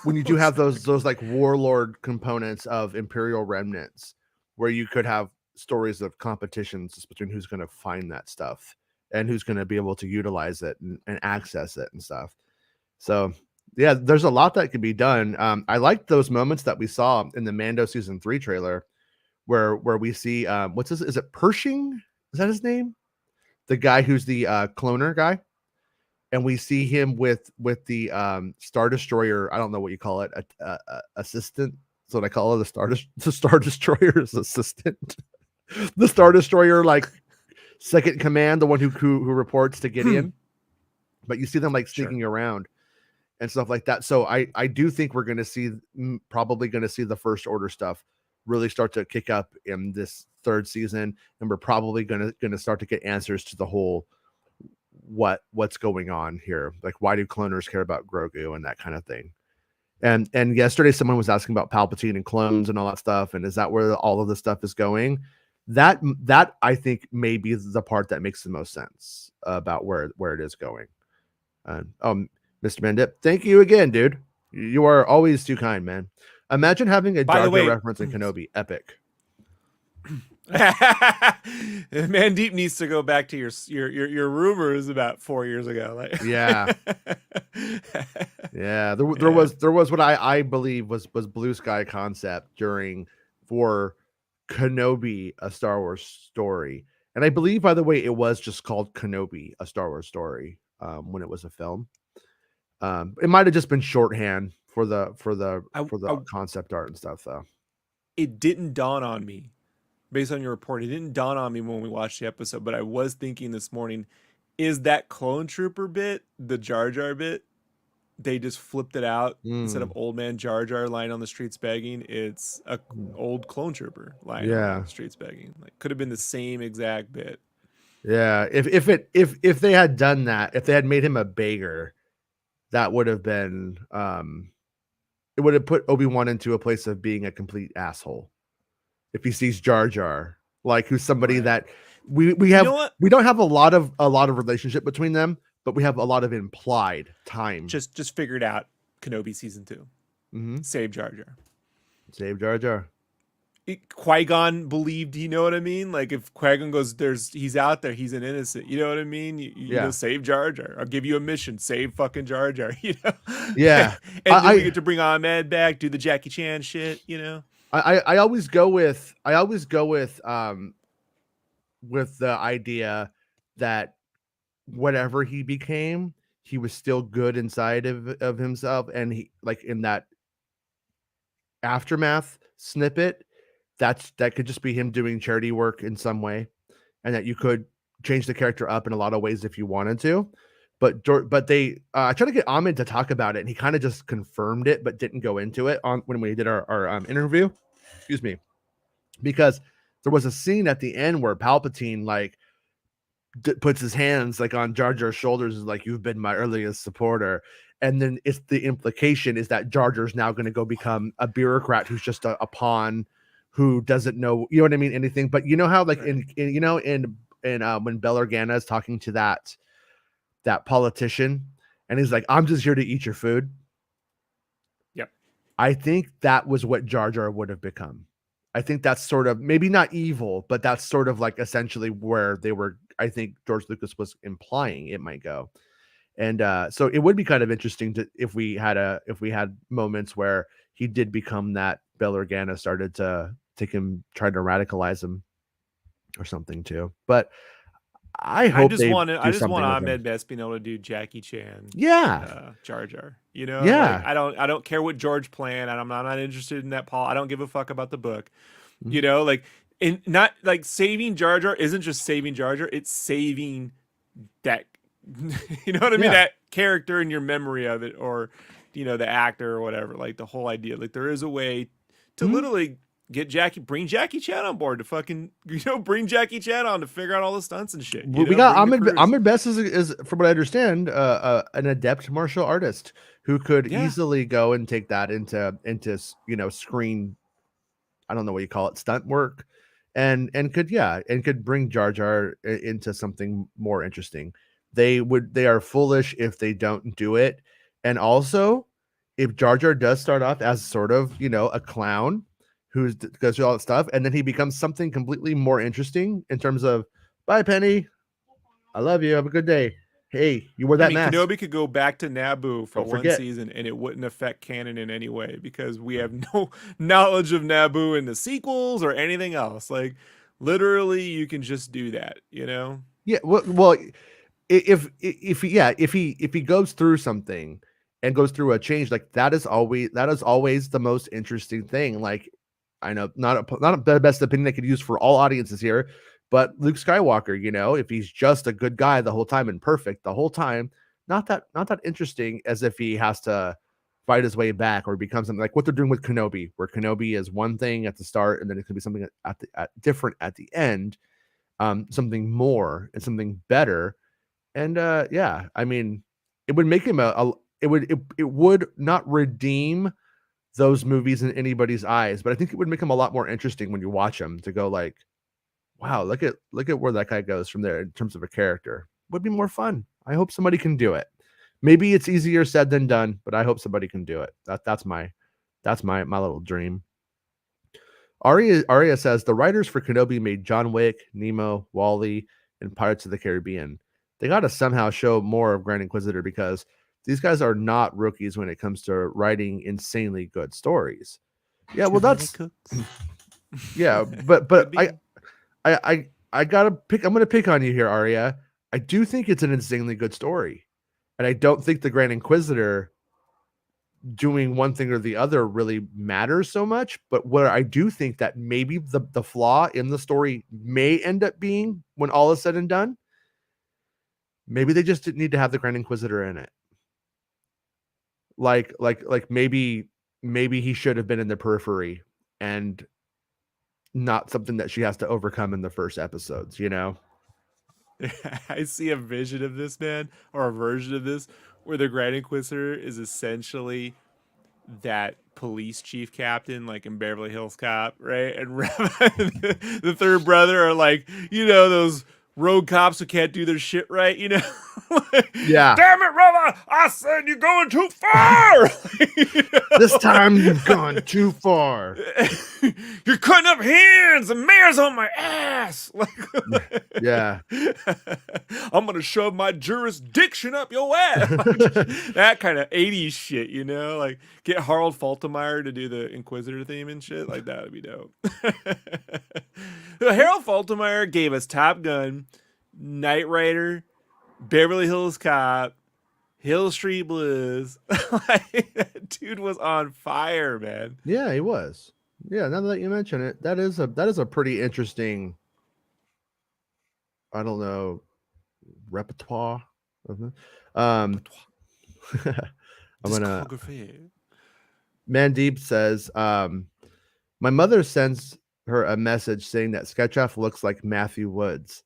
when you do have those like warlord components of Imperial remnants, where you could have stories of competitions between who's going to find that stuff and who's going to be able to utilize it and access it and stuff. So yeah, there's a lot that could be done. I liked those moments that we saw in the Mando season 3 trailer where we see what's this? Is it Pershing? Is that his name? The guy who's the cloner guy, and we see him with the Star Destroyer. I don't know what you call it, assistant. That's what I call it. The Star Destroyer's assistant. The Star Destroyer, like second command, the one who reports to Gideon. But you see them like sneaking around and stuff like that. So I do think we're going to see probably going to see the First Order stuff really start to kick up in this third season, and we're probably going to start to get answers to the whole what's going on here, like why do cloners care about Grogu and that kind of thing. And yesterday someone was asking about Palpatine and clones and all that stuff, and is that where all of this stuff is going? That I think may be the part that makes the most sense about where it is going. Mr. Mandip, thank you again, dude. You are always too kind, man. Imagine having a Jar Jar reference in Kenobi. Epic. Mandeep needs to go back to your rumors about 4 years ago. Like, yeah. There was what I believe was Blue Sky concept for Kenobi, a Star Wars story. And I believe, by the way, it was just called Kenobi, a Star Wars story, when it was a film. It might have just been shorthand for the concept art and stuff, though. It didn't dawn on me, based on your report. It didn't dawn on me when we watched the episode, but I was thinking this morning, is that clone trooper bit the Jar Jar bit? They just flipped it out. Instead of old man Jar Jar lying on the streets begging, it's a old clone trooper lying on the streets begging. Like, could have been the same exact bit. Yeah, if they had done that, if they had made him a beggar, that would have been it would have put Obi-Wan into a place of being a complete asshole. If he sees Jar Jar, like, who's somebody that we have, we don't have a lot of relationship between them, but we have a lot of implied time. Just figured out Kenobi season 2. Save Jar Jar. Save Jar Jar. Qui-Gon believed, you know what I mean? Like, if Qui-Gon goes, he's out there, he's an innocent, you know what I mean? You know, save Jar Jar. I'll give you a mission, save fucking Jar Jar, you know? Yeah. And then we get to bring Ahmed back, do the Jackie Chan shit, you know? I always go with the idea that whatever he became, he was still good inside of himself, and he, like, in that aftermath snippet, that could just be him doing charity work in some way, and that you could change the character up in a lot of ways if you wanted to. But they I tried to get Ahmed to talk about it, and he kind of just confirmed it, but didn't go into it when we did our interview. Excuse me, because there was a scene at the end where Palpatine, like, puts his hands like on Jar Jar's shoulders, is like, "You've been my earliest supporter." And then it's the implication is that Jar Jar's now going to go become a bureaucrat who's just a pawn who doesn't know, you know what I mean, anything. But you know how like in you know in when Bel Organa is talking to that politician, and he's like, "I'm just here to eat your food." Yep. I think that was what Jar Jar would have become. I think that's sort of maybe not evil, but that's sort of like essentially where they were. I think George Lucas was implying it might go. And so it would be kind of interesting to if we had moments where he did become that. Bel Organa started to take him, try to radicalize him or something too. But I hope I just want something with Ahmed him. Best being able to do Jackie Chan. Yeah. Jar Jar. You know, Yeah. like, I don't care what George planned. I'm not interested in that, Paul. I don't give a fuck about the book. You know, like in not like saving Jar Jar isn't just saving Jar Jar, it's saving that you know what I mean? Yeah. That character in your memory of it, or you know, the actor or whatever. Like the whole idea. Like there is a way to literally bring Jackie Chan on board to fucking, you know, bring Jackie Chan on to figure out all the stunts and shit. We got Ahmed Best is from what I understand, an adept martial artist who could easily go and take that into you know, screen, I don't know what you call it, stunt work, and could bring Jar Jar into something more interesting. They are foolish if they don't do it. And also, if Jar Jar does start off as sort of, you know, a clown who goes through all that stuff, and then he becomes something completely more interesting in terms of, "Bye, Penny. I love you. Have a good day. Hey, you wear that mask." Kenobi could go back to Naboo for Don't one forget. season and it wouldn't affect canon in any way because we have no knowledge of Naboo in the sequels or anything else. Like literally you can just do that, you know? Yeah, well, if he goes through something and goes through a change, like that is always the most interesting thing. Like, I know not the best opinion I could use for all audiences here, but Luke Skywalker, you know, if he's just a good guy the whole time and perfect the whole time, not that interesting as if he has to fight his way back or become something like what they're doing with Kenobi, where Kenobi is one thing at the start and then it could be something at different at the end, something more and something better. And I mean, it would make him it would not redeem those movies in anybody's eyes, but I think it would make him a lot more interesting when you watch him to go like, wow, look at where that guy goes from there in terms of a character. Would be more fun. I hope somebody can do it. Maybe it's easier said than done, but I hope somebody can do it. That's my little dream. Aria says the writers for Kenobi made John Wick, Nemo, Wall-E, and Pirates of the Caribbean. They got to somehow show more of Grand Inquisitor because these guys are not rookies when it comes to writing insanely good stories. Yeah, well, that's yeah, but I gotta pick. I'm gonna pick on you here, Aria. I do think it's an insanely good story, and I don't think the Grand Inquisitor doing one thing or the other really matters so much. But what I do think that maybe the flaw in the story may end up being, when all is said and done, maybe they just didn't need to have the Grand Inquisitor in it. Like maybe he should have been in the periphery and not something that she has to overcome in the first episodes, you know? I see a vision of this, man, or a version of this, where the Grand Inquisitor is essentially that police chief captain, like in Beverly Hills Cop, right? And the third brother are like, you know, those road cops who can't do their shit right, you know? Yeah. Damn it, brother! I said you're going too far! You know? This time you've gone too far. You're cutting up hands. The mayor's on my ass. Yeah. I'm gonna shove my jurisdiction up your ass. That kind of 80s shit, you know? Like get Harold Faltermeyer to do the Inquisitor theme and shit. Like that would be dope. Harold Faltermeyer gave us Top Gun, Knight Rider, Beverly Hills Cop, Hill Street Blues. Like, that dude was on fire, man. Yeah, he was. Yeah, now that you mention it, that is a pretty interesting, I don't know, repertoire. I'm gonna. Mandeep says, my mother sends her a message saying that Sketchup looks like Matthew Woods,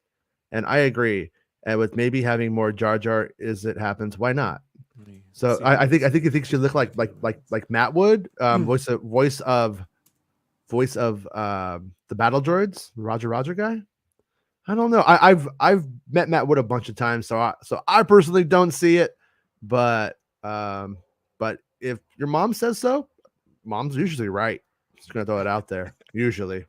And I agree. And with maybe having more Jar Jar as it happens, why not? So I think he thinks she look like Matt would, voice of the battle droids, Roger guy. I don't know. I've met Matt Wood a bunch of times, so I personally don't see it, but if your mom says so, mom's usually right. Just gonna throw it out there. Usually,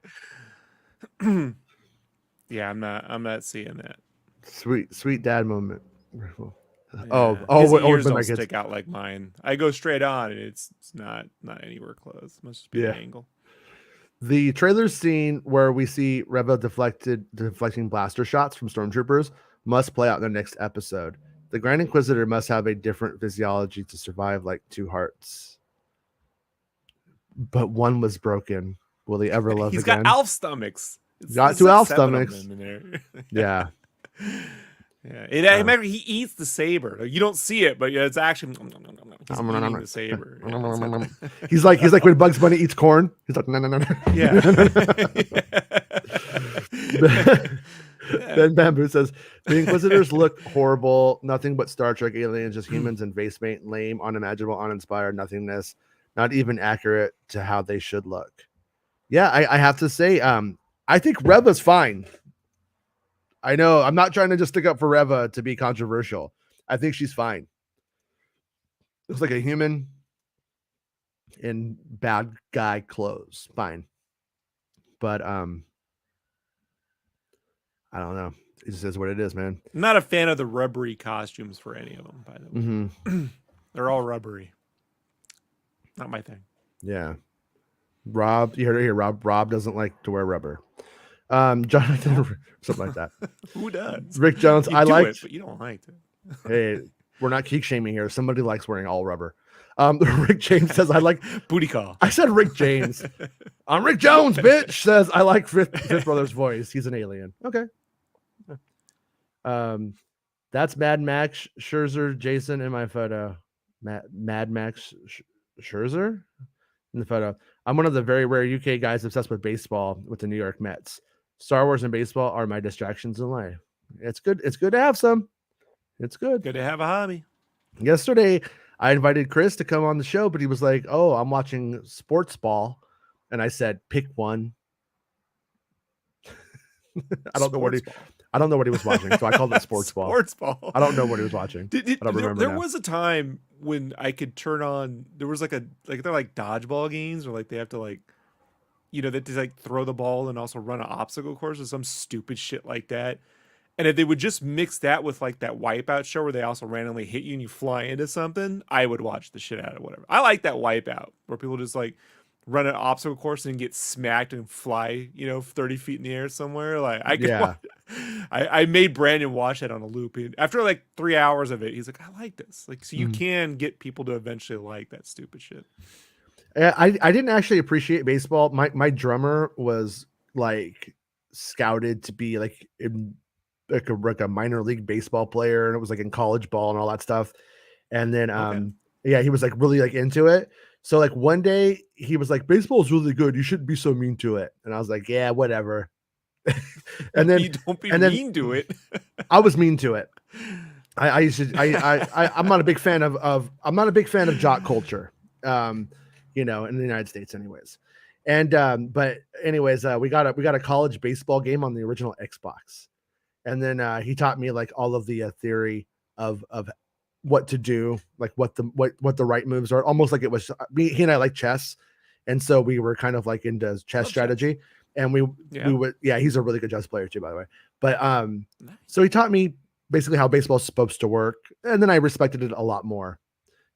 Yeah, I'm not seeing that. sweet dad moment. Yeah. His ears don't stick out like mine. I go straight on, and it's not anywhere close. Must just be an angle. The trailer scene where we see Reva deflecting blaster shots from stormtroopers must play out in the next episode. The Grand Inquisitor must have a different physiology to survive like two hearts. But one was broken. Will he ever love He's again? got elf stomachs. Got two elf stomachs. Yeah. Yeah, I remember he eats the saber. You don't see it, but it's actually he's eating the saber. He's like when Bugs Bunny eats corn. He's like no. Yeah. Ben Bamboo says the Inquisitors look horrible. Nothing but Star Trek aliens, just humans and face paint, lame, unimaginable, uninspired, nothingness. Not even accurate to how they should look. Yeah, I have to say, I think Reva's fine. I know I'm not trying to just stick up for Reva to be controversial. I think she's fine. Looks like a human in bad guy clothes. Fine. But I don't know. It just is what it is, man. I'm not a fan of the rubbery costumes for any of them, by the way. Mm-hmm. They're all rubbery. Not my thing. Yeah. Rob, you heard it here. Rob doesn't like to wear rubber. Jonathan, something like that. Who does? Rick Jones, You I do like it, but you don't like it. Hey, we're not geek shaming here. Somebody likes wearing all rubber. Rick James says I like booty call. I said Rick James. I'm Rick Jones, bitch. Says I like Fifth Brother's voice. He's an alien. Okay. That's Mad Max Scherzer Jason in my photo. Mad Max Scherzer in the photo. I'm one of the very rare UK guys obsessed with baseball with the New York Mets. Star Wars and baseball are my distractions in life. It's good. It's good to have some. It's good. Good to have a hobby. Yesterday, I invited Chris to come on the show, but he was like, "Oh, I'm watching sports ball," and I said, "Pick one." I don't know what he was watching, so I called it sports ball. Sports ball. I don't know what he was watching. I don't remember. There was a time when I could turn on. There was they're like dodgeball games, or like they have to like, they have to like throw the ball and also run an obstacle course or some stupid shit like that. And if they would just mix that with like that Wipeout show where they also randomly hit you and you fly into something, I would watch the shit out of whatever. I like that Wipeout where people just like run an obstacle course and get smacked and fly, 30 feet in the air somewhere. Like I made Brandon watch that on a loop. And after like 3 hours of it, he's like, I like this. Like, so you can get people to eventually like that stupid shit. I didn't actually appreciate baseball. My drummer was like scouted to be like a minor league baseball player, and it was like in college ball and all that stuff. And then he was like really like into it. So like one day he was like, baseball is really good. You shouldn't be so mean to it. And I was like, yeah, whatever. And then you don't be mean to it. I was mean to it. I'm not a big fan of jock culture. In the United States anyways. And but anyways, we got a college baseball game on the original Xbox. And then he taught me like all of the theory of what to do, like what the right moves are. Almost like it was he and I like chess, and so we were kind of like into chess strategy. And we would he's a really good chess player too, by the way. But nice. So he taught me basically how baseball is supposed to work, and then I respected it a lot more.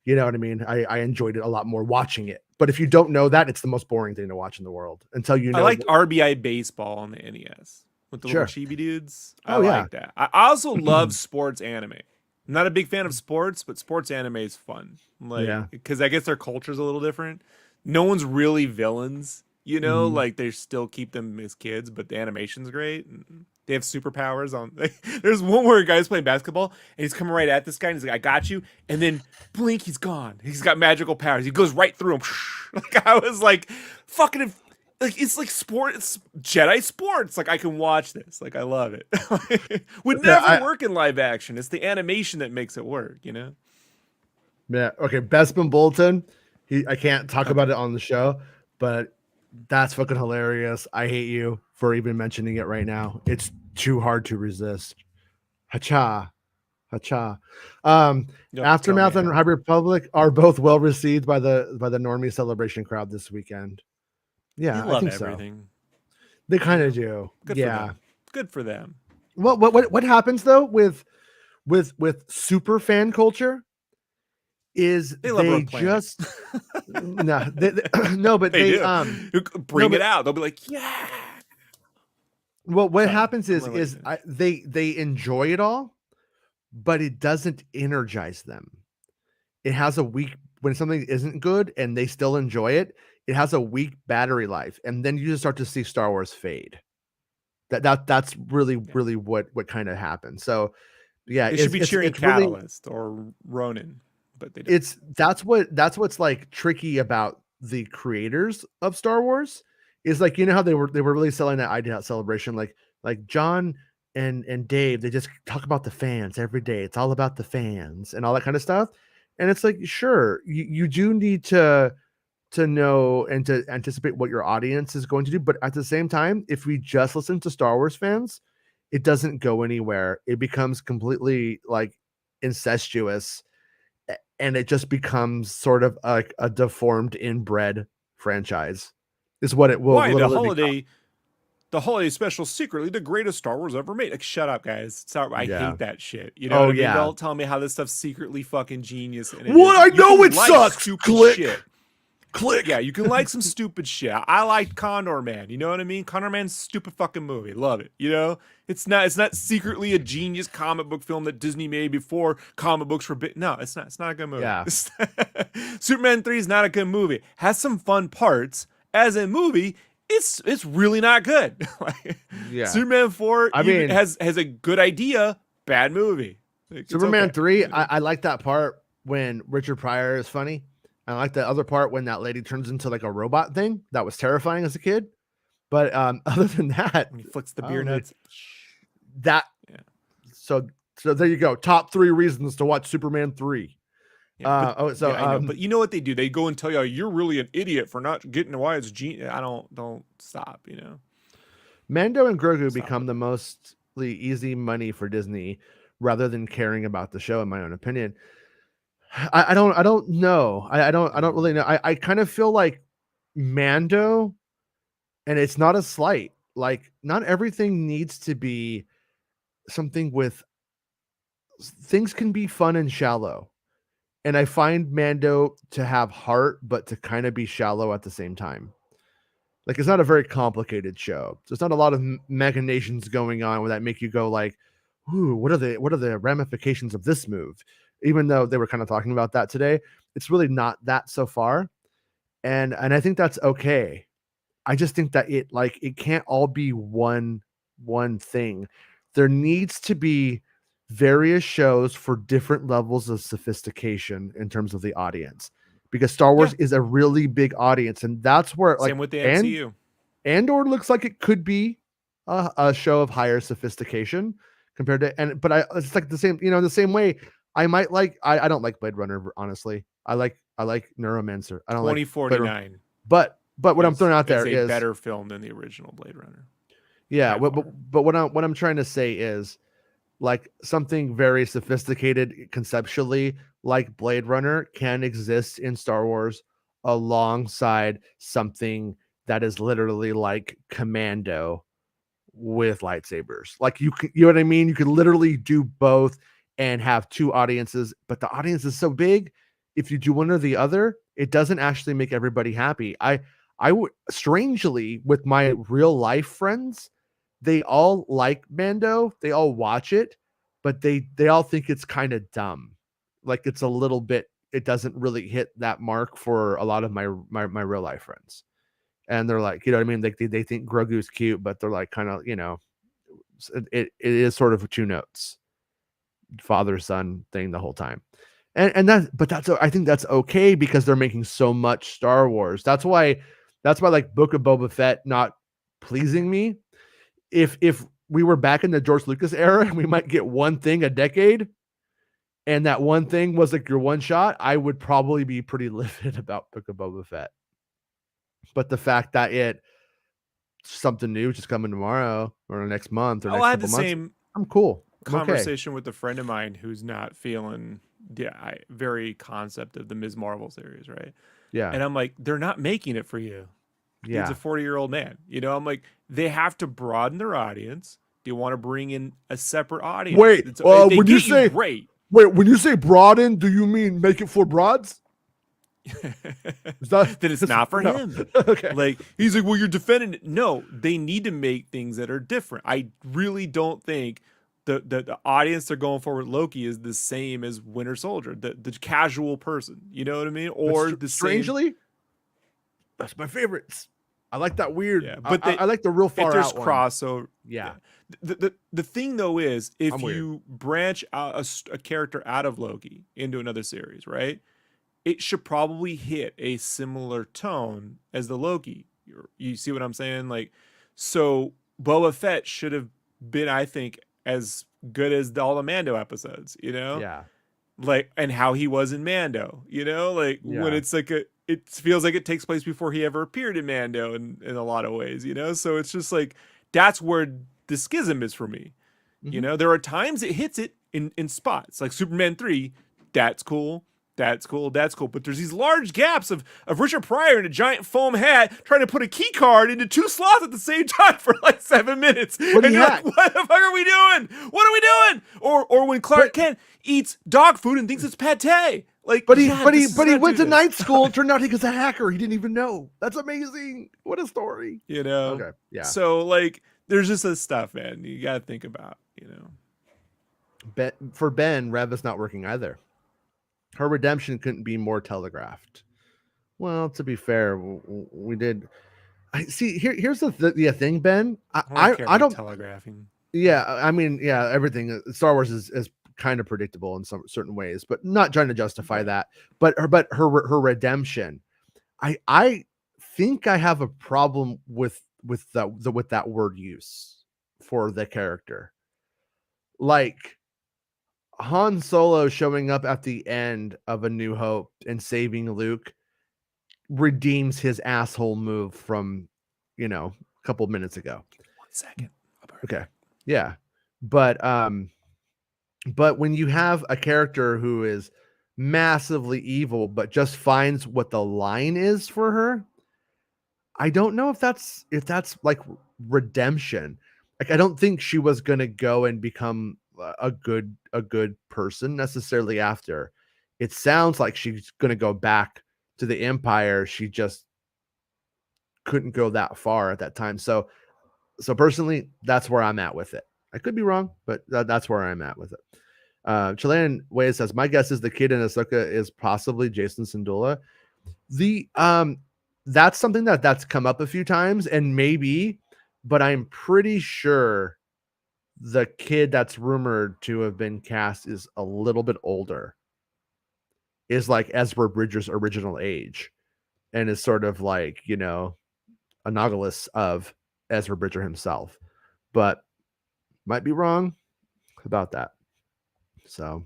You know what I mean? I enjoyed it a lot more watching it. But if you don't know that, it's the most boring thing to watch in the world until you know. I liked RBI baseball on the NES with the little chibi dudes. I like that. I also love sports anime. I'm not a big fan of sports, but sports anime is fun. Because I guess their culture's a little different. No one's really villains, like they still keep them as kids, but the animation's great. They have superpowers on. There's one where a guy's playing basketball and he's coming right at this guy and he's like, I got you. And then blink, he's gone. He's got magical powers. He goes right through him. Like I was like, fucking like it's like sport, it's Jedi sports. Like I can watch this. Like I love it. Would never work in live action. It's the animation that makes it work, you know? Yeah. Okay. Bespin Bolton. I can't talk about it on the show, but that's fucking hilarious. I hate you for even mentioning it right now. It's too hard to resist. Hacha. Hacha. Aftermath and High Republic are both well received by the normie celebration crowd this weekend. Yeah, They love I think everything. so. They kind of do. Good yeah. for them. Good for them. What happens though with super fan culture is they just no, no, but they bring it out. They'll be like, yeah. Well, what happens is they enjoy it all, but it doesn't energize them. It has a weak when something isn't good and they still enjoy it. It has a weak battery life, and then you just start to see Star Wars fade. That's really what kind of happens. So yeah, they should be cheering Catalyst or Ronin, but they don't. That's what's like tricky about the creators of Star Wars is like, you know how they were really selling that idea at Celebration, like John and Dave, they just talk about the fans every day. It's all about the fans and all that kind of stuff. And it's like, sure, you do need to know and to anticipate what your audience is going to do. But at the same time, if we just listen to Star Wars fans, it doesn't go anywhere. It becomes completely like incestuous, and it just becomes sort of like a deformed inbred franchise is what it will. Why the holiday special secretly the greatest Star Wars ever made? Like, shut up, guys. Sorry, I hate that shit. You know what I mean? Don't tell me how this stuff's secretly fucking genius. And I know it sucks. Stupid shit. Click. Yeah, you can like some stupid shit. I liked Condor Man. You know what I mean? Condor Man's stupid fucking movie. Love it. You know, it's not secretly a genius comic book film that Disney made before comic books were no, it's not. It's not a good movie. Yeah. Superman 3 is not a good movie. Has some fun parts. As a movie, it's really not good. Superman 4 has a good idea, bad movie. Like, Superman 3, I like that part when Richard Pryor is funny. I like the other part when that lady turns into like a robot thing. That was terrifying as a kid. But other than that, when he flicks the beer nuts. So there you go. Top 3 reasons to watch Superman 3. Yeah, but you know what they do? They go and tell you, you're really an idiot for not getting why it's genius. Don't stop. You know, Mando and Grogu become the mostly easy money for Disney rather than caring about the show, in my own opinion. I don't know. I don't really know. I kind of feel like Mando, and it's not a slight, like not everything needs to be something with things can be fun and shallow. And I find Mando to have heart, but to kind of be shallow at the same time. Like it's not a very complicated show. There's not a lot of machinations going on that make you go like, ooh, what are the ramifications of this move? Even though they were kind of talking about that today, it's really not that so far. And I think that's okay. I just think that it can't all be one thing. There needs to be various shows for different levels of sophistication in terms of the audience, because Star Wars is a really big audience, and that's where same with the MCU. Andor looks like it could be a show of higher sophistication compared to, but it's like the same, the same way. I might like I don't like Blade Runner, honestly. I like Neuromancer. I don't 2049. But what I'm throwing out there is a better film than the original Blade Runner. Yeah, but what I'm trying to say is like something very sophisticated conceptually, like Blade Runner, can exist in Star Wars alongside something that is literally like Commando with lightsabers. Like you know what I mean? You could literally do both and have two audiences, but the audience is so big. If you do one or the other, it doesn't actually make everybody happy. I would, strangely, with my real life friends, they all like Mando. They all watch it, but they all think it's kind of dumb. Like it's a little bit, it doesn't really hit that mark for a lot of my real life friends. And they're like, you know what I mean? They think Grogu's cute, but they're like kind of, it is sort of 2 notes. Father son thing the whole time, and I think that's okay because they're making so much Star Wars. That's why That's why like Book of Boba Fett not pleasing me. If we were back in the George Lucas era, we might get one thing a decade, and that one thing was like your one shot, I would probably be pretty livid about Book of Boba Fett. But the fact that it's something new just coming tomorrow or next month or next I had the couple months, same I'm cool. I'm okay. conversation with a friend of mine who's not feeling very concept of the Ms. Marvel series, right? Yeah. And I'm like, they're not making it for you. Yeah. He's a 40-year-old man. You know, I'm like, they have to broaden their audience. They want to bring in a separate audience. Wait, They when get you say great. wait, when you say broaden, do you mean make it for broads? Then it's not for him. Okay. Like he's like, well, you're defending it. No, they need to make things that are different. I really don't think the audience they're going for with Loki is the same as Winter Soldier, the casual person. You know what I mean? Or the strangely, that's my favorites. I like that weird. Yeah, but I like the real far if there's out one. crossover. Yeah. The thing though is if I'm weird. you branch out a character out of Loki into another series, right? It should probably hit a similar tone as the Loki. You see what I'm saying? Like, so Boba Fett should have been, I think, as good as all the Mando episodes, you know? Yeah. Like, and how he was in Mando, you know? Like, when it's like it feels like it takes place before he ever appeared in Mando in a lot of ways, you know? So it's just like, that's where the schism is for me. Mm-hmm. You know, there are times it hits it in spots, like Superman 3, that's cool. That's cool. That's cool. But there's these large gaps of Richard Pryor in a giant foam hat trying to put a key card into two slots at the same time for like 7 minutes. What and you're like, what the fuck are we doing? What are we doing? Or when Clark Kent eats dog food and thinks it's pate. Like, but he went to night school and turned out he was a hacker. He didn't even know. That's amazing. What a story. You know? Okay. Yeah. So like, there's just this stuff, man. You got to think about, you know. For Ben, Rev is not working either. Her redemption couldn't be more telegraphed. Well, to be fair, we did. I see. Here's the thing, Ben. I don't telegraphing. Yeah, I mean, yeah, everything. Star Wars is kind of predictable in some certain ways, but not trying to justify that. But her redemption, I think I have a problem with that word use for the character, like. Han Solo showing up at the end of A New Hope and saving Luke redeems his asshole move from, a couple minutes ago. 1 second. Okay. Yeah. But when you have a character who is massively evil, but just finds what the line is for her, I don't know if that's like redemption. Like, I don't think she was going to go and become a good person necessarily after. It sounds like she's going to go back to the Empire. She just couldn't go that far at that time. So personally, that's where I'm at with it. I could be wrong, but that's where I'm at with it. Chilean Way says, my guess is the kid in Ahsoka is possibly Jason Syndulla. That's something that's come up a few times, and maybe, but I'm pretty sure the kid that's rumored to have been cast is a little bit older, is like Ezra Bridger's original age, and is sort of like, analogous of Ezra Bridger himself, but might be wrong about that. So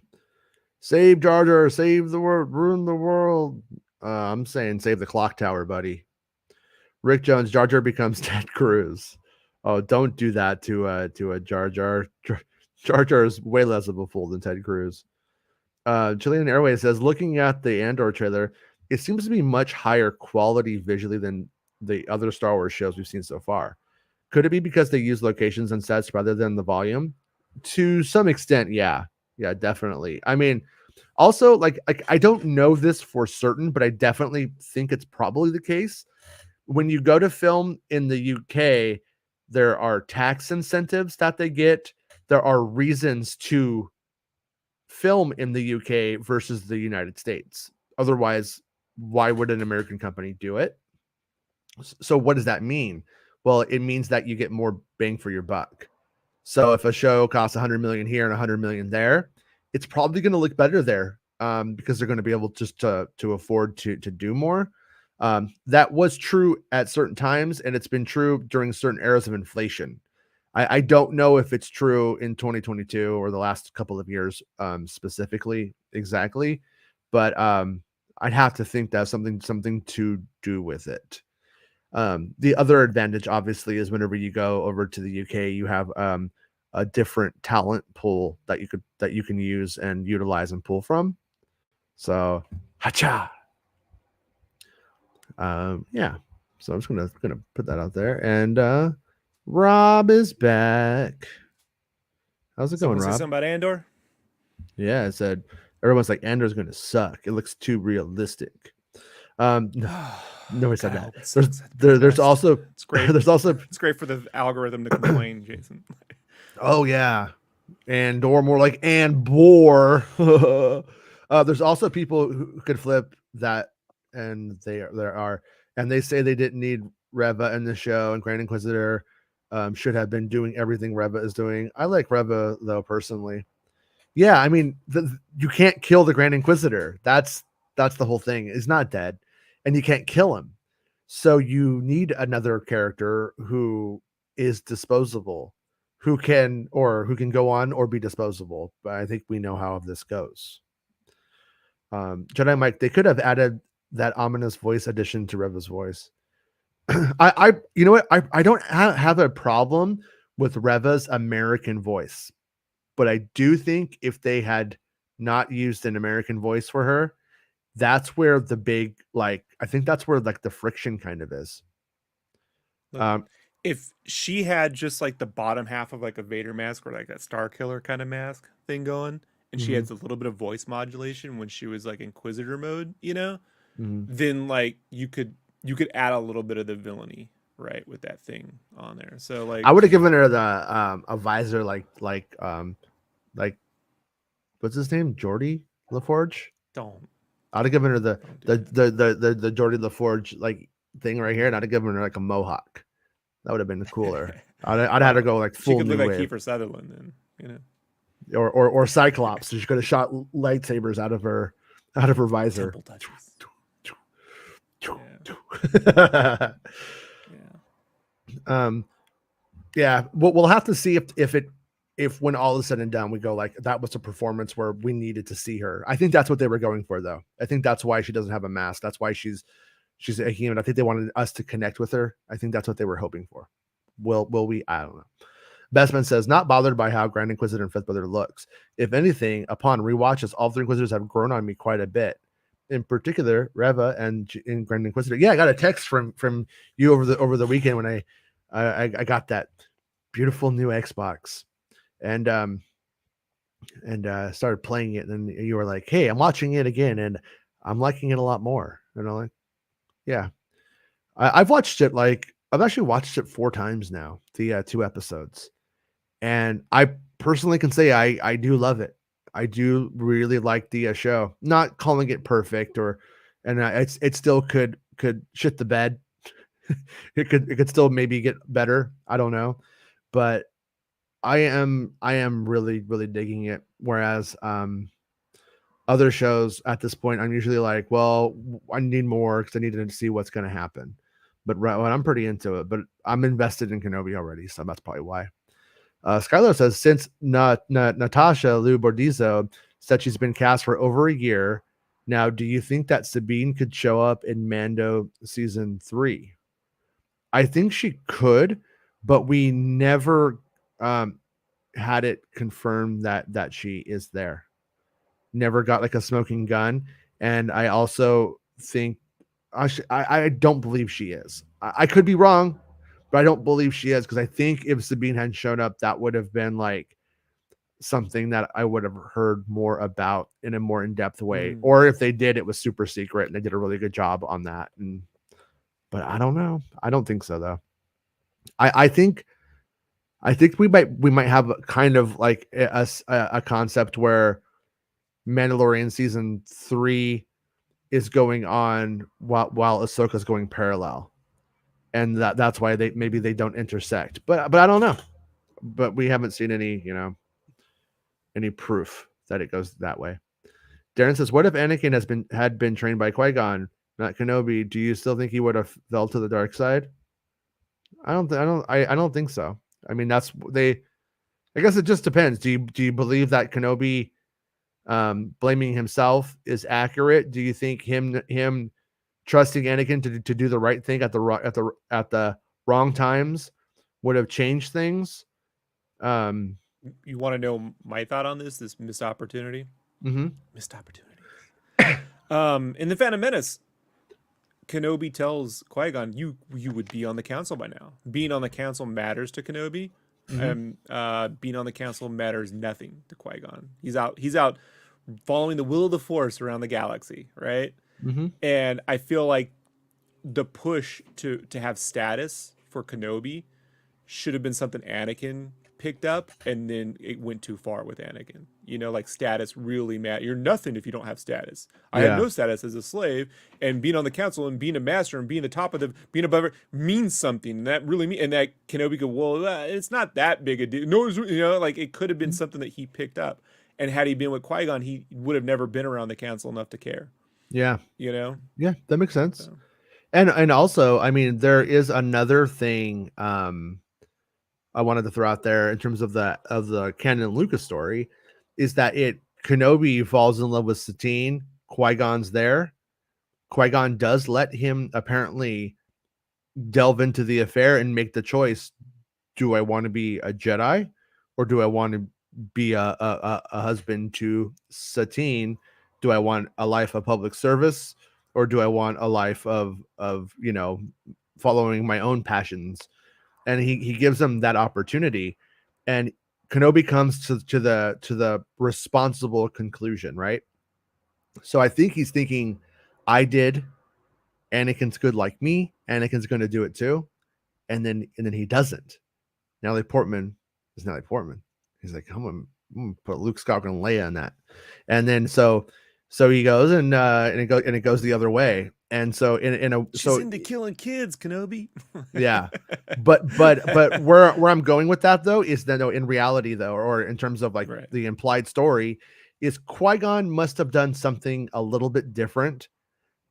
save Jar Jar, save the world, ruin the world. I'm saying save the clock tower, buddy. Rick Jones, Jar Jar becomes Ted Cruz. Oh, don't do that to a Jar Jar. Jar Jar is way less of a fool than Ted Cruz. Chilean Airways says, looking at the Andor trailer, it seems to be much higher quality visually than the other Star Wars shows we've seen so far. Could it be because they use locations and sets rather than the volume? To some extent, yeah. Yeah, definitely. I mean, also, like I don't know this for certain, but I definitely think it's probably the case. When you go to film in the UK, there are tax incentives that they get. There are reasons to film in the UK versus the United States. Otherwise, why would an American company do it? So what does that mean? Well, it means that you get more bang for your buck. So if a show costs 100 million here and 100 million there, it's probably going to look better there, because they're going to be able just to afford to do more. That was true at certain times, and it's been true during certain eras of inflation. I don't know if it's true in 2022 or the last couple of years specifically exactly, but I'd have to think that's something to do with it. The other advantage, obviously, is whenever you go over to the UK, you have a different talent pool that you can use and utilize and pull from. So, hacha. Yeah. So I'm just gonna put that out there. And Rob is back. How's it going, Someone say Rob? something about Andor? Yeah, I said everyone's like Andor's gonna suck. It looks too realistic. Nobody said God, that. There's also It's great. there's also It's great for the algorithm to complain, Jason. oh yeah, Andor more like Andor. There's also people who could flip that, and there are, and they say they didn't need Reva in the show, and Grand Inquisitor should have been doing everything Reva is doing. I like Reva though personally. Yeah, I mean, you can't kill the Grand Inquisitor. That's the whole thing. He's not dead, and you can't kill him. So you need another character who is disposable, who can go on or be disposable. But I think we know how this goes. Jedi Mike, they could have added that ominous voice addition to Reva's voice. I you know what? I don't have a problem with Reva's American voice, but I do think if they had not used an American voice for her, that's where the big I think that's where the friction kind of is. Look, if she had just like the bottom half of like a Vader mask or like that Star Killer kind of mask thing going, and she has a little bit of voice modulation when she was like Inquisitor mode, then like you could add a little bit of the villainy, right, with that thing on there. So like I would have given her the a visor like what's his name? Geordie LaForge? don't. I'd have given her the Geordie LaForge thing right here, and I'd have given her like a mohawk. That would have been cooler. I'd had her go like full She could new look like wave. Kiefer Sutherland then, Or Cyclops. So she could have shot lightsabers out of her visor. Temple touches. Yeah. We'll have to see if when all is said and done, we go like that was a performance where we needed to see her. I think that's what they were going for, though. I think that's why she doesn't have a mask. That's why she's a human. I think they wanted us to connect with her. I think that's what they were hoping for. Will we? I don't know. Bestman says, not bothered by how Grand Inquisitor and Fifth Brother looks. If anything, upon rewatches, all three Inquisitors have grown on me quite a bit. In particular, Reva and Grand Inquisitor. Yeah, I got a text from you over the weekend when I got that beautiful new Xbox, and started playing it. And you were like, "Hey, I'm watching it again, and I'm liking it a lot more." And I'm like, "Yeah, I've watched it. I've actually watched it 4 times now. The 2 episodes." And I personally can say I do love it. I do really like the show. Not calling it perfect it still could shit the bed. it could still maybe get better. I don't know, but I am really digging it. Whereas other shows at this point, I'm usually like, well, I need more because I need to see what's going to happen. But I'm pretty into it. But I'm invested in Kenobi already, so that's probably why. Skylar says, since Natasha Lou Bordizzo said she's been cast for over a year now, do you think that Sabine could show up in Mando season 3? I think she could, but we never had it confirmed that she is there. Never got like a smoking gun. And I also think I don't believe she is. I could be wrong, but I don't believe she is, because I think if Sabine had shown up, that would have been like something that I would have heard more about in a more in-depth way. Or if they did, it was super secret and they did a really good job on that. But I don't know. I don't think so, though. I think we might have kind of like a concept where Mandalorian season 3 is going on while Ahsoka's going parallel, and that's why they don't intersect. But I don't know. But we haven't seen any proof that it goes that way. Darren says, "What if Anakin had been trained by Qui-Gon? not Kenobi, do you still think he would have fell to the dark side? I don't think so. I mean, that's they. I guess it just depends. Do you believe that Kenobi blaming himself is accurate? Do you think him trusting Anakin to do the right thing at the wrong times would have changed things? You want to know my thought on this missed opportunity? Mm-hmm. Missed opportunity. In the Phantom Menace, Kenobi tells Qui-Gon, you would be on the council by now. Being on the council matters to Kenobi. Being on the council matters nothing to Qui-Gon. He's out following the will of the Force around the galaxy, right? Mm-hmm. And I feel like the push to have status for Kenobi should have been something Anakin picked up, and then it went too far with Anakin. You know, like status really matters. You're nothing if you don't have status. I had no status as a slave, and being on the council and being a master and being the top of being above it means something. And that really and that Kenobi go, well, it's not that big a deal. No, you know, like it could have been something that he picked up. And had he been with Qui-Gon, he would have never been around the council enough to care. Yeah. You know? Yeah, that makes sense. So. And also, I mean, there is another thing I wanted to throw out there in terms of the canon Lucas story, is that Kenobi falls in love with Satine. Qui-Gon's there. Qui-Gon does let him apparently delve into the affair and make the choice. Do I want to be a Jedi, or do I want to be a husband to Satine? Do I want a life of public service, or do I want a life of following my own passions? And he gives him that opportunity, and Kenobi comes to the responsible conclusion, right? So I think he's thinking, I did, Anakin's good like me, Anakin's going to do it too, and then he doesn't. Natalie Portman is Natalie Portman. He's like, I'm gonna put Luke Skywalker and Leia in that, and then so he goes and it goes the other way. And so she's into killing kids, Kenobi. Yeah, but where I'm going with that though is that in reality though, or in terms of like the implied story, is Qui-Gon must have done something a little bit different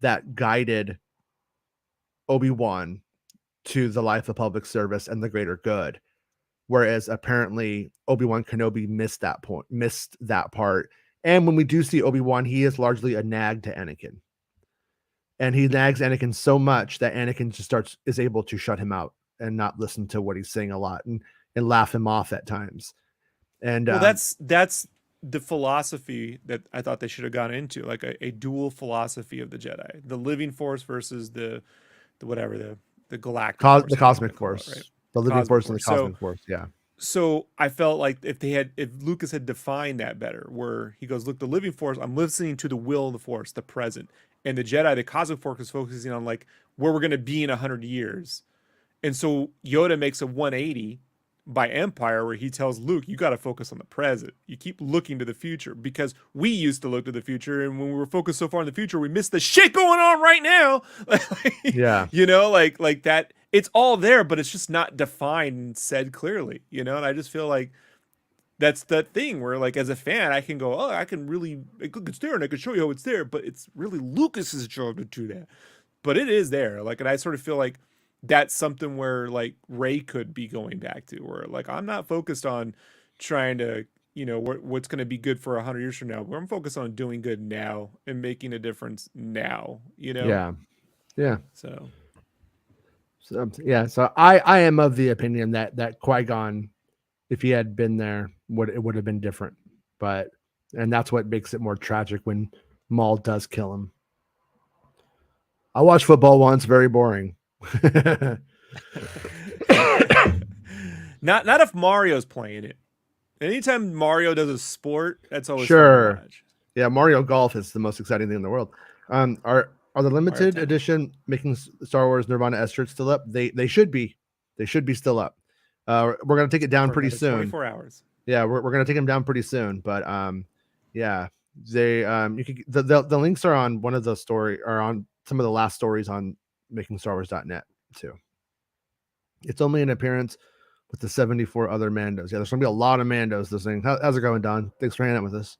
that guided Obi-Wan to the life of public service and the greater good, whereas apparently Obi-Wan Kenobi missed that part. And when we do see Obi-Wan, he is largely a nag to Anakin. And he nags Anakin so much that Anakin just is able to shut him out and not listen to what he's saying a lot and laugh him off at times. And well, that's the philosophy that I thought they should have gone into, like a dual philosophy of the Jedi, the living force versus the galactic force, the cosmic force, right? The living force and the cosmic force. Yeah. So I felt like if Lucas had defined that better, where he goes, look, the living force, I'm listening to the will of the force, the present, and the Jedi, the cosmic force is focusing on like where we're going to be in 100 years. And so Yoda makes a 180 by Empire, where he tells Luke, you got to focus on the present. You keep looking to the future, because we used to look to the future, and when we were focused so far in the future, we missed the shit going on right now. Yeah. You know, like that. It's all there, but it's just not defined and said clearly, you know? And I just feel like that's that thing where, like, as a fan, I can go, oh, I can really, like, look, it's there, and I can show you how it's there, but it's really Lucas's job to do that. But it is there. Like, and I sort of feel like that's something where, like, Rey could be going back to, where, like, I'm not focused on trying to, you know, what's going to be good for 100 years from now, but I'm focused on doing good now and making a difference now, you know? Yeah. Yeah. So I am of the opinion that Qui-Gon, if he had been there, it would have been different. And that's what makes it more tragic when Maul does kill him. I watched football once, very boring. Not if Mario's playing it. Anytime Mario does a sport, that's always sure. fun to watch. Yeah, Mario Golf is the most exciting thing in the world. Are the limited edition Making Star Wars Nirvana S shirts still up? They should be. They should be still up. We're gonna take it down for pretty soon. 24 hours. Yeah, we're gonna take them down pretty soon. But yeah, they you can the links are on one of the on some of the last stories on MakingStarWars.net too. It's only an appearance with the 74 other Mandos. Yeah, there's gonna be a lot of Mandos this thing. How's it going, Don? Thanks for hanging out with us.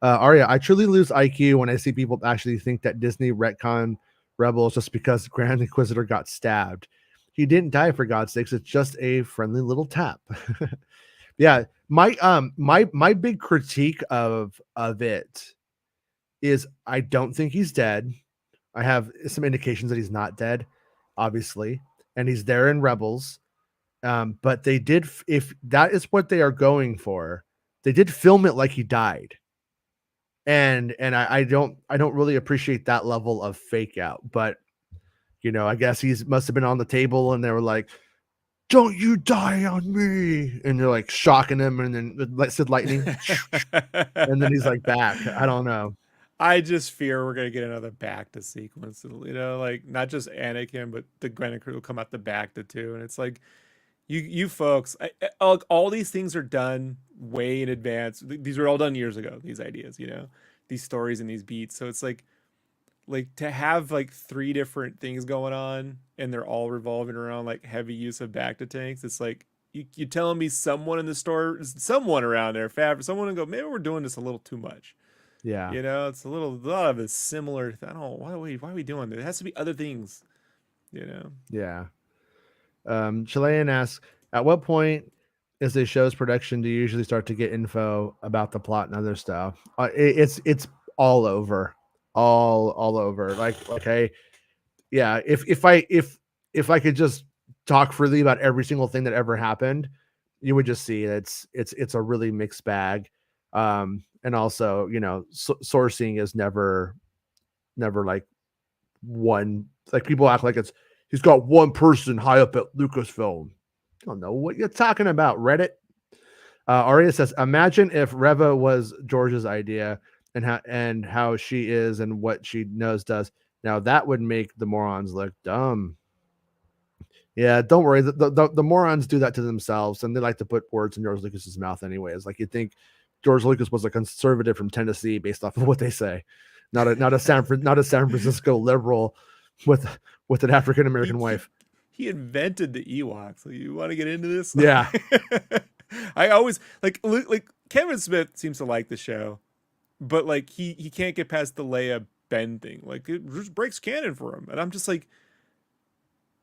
Arya, I truly lose IQ when I see people actually think that Disney retconned Rebels just because Grand Inquisitor got stabbed. He didn't die, for God's sakes. It's just a friendly little tap. Yeah, my big critique of it is I don't think he's dead. I have some indications that he's not dead, obviously, and he's there in Rebels. But they did, if that is what they are going for, they did film it like he died. And I don't really appreciate that level of fake out. But I guess must have been on the table and they were like, "Don't you die on me!" And they're like shocking him, and then said lightning, and then he's like back. I don't know. I just fear we're gonna get another Bacta sequence. Like not just Anakin, but the Grenadier will come out the Bacta too, and it's like, you folks, all these things are done way in advance. These were all done years ago. These ideas, these stories and these beats. So it's like to have like 3 different things going on, and they're all revolving around like heavy use of Bacta tanks. It's like you telling me someone in the store, someone around there, someone will go, maybe we're doing this a little too much. Yeah, It's a lot of a similar. I don't know why are we doing this? There has to be other things. Yeah. Chilean asks, at what point is a show's production do you usually start to get info about the plot and other stuff? It's all over, all over. Like, okay, yeah. If I could just talk freely about every single thing that ever happened, you would just see it's a really mixed bag. And also, sourcing is never like one. Like, people act like he's got one person high up at Lucasfilm. I don't know what you're talking about, Reddit. Aria says, imagine if Reva was George's idea and how she is and what she knows does. Now that would make the morons look dumb. Yeah, don't worry. The morons do that to themselves, and they like to put words in George Lucas's mouth anyways. Like, you'd think George Lucas was a conservative from Tennessee based off of what they say, not a San Francisco liberal with an African American wife. He invented the Ewoks. Like, you want to get into this? Yeah. I always like Kevin Smith seems to like the show, but like he can't get past the Leia Ben thing. Like, it just breaks canon for him, and I'm just like,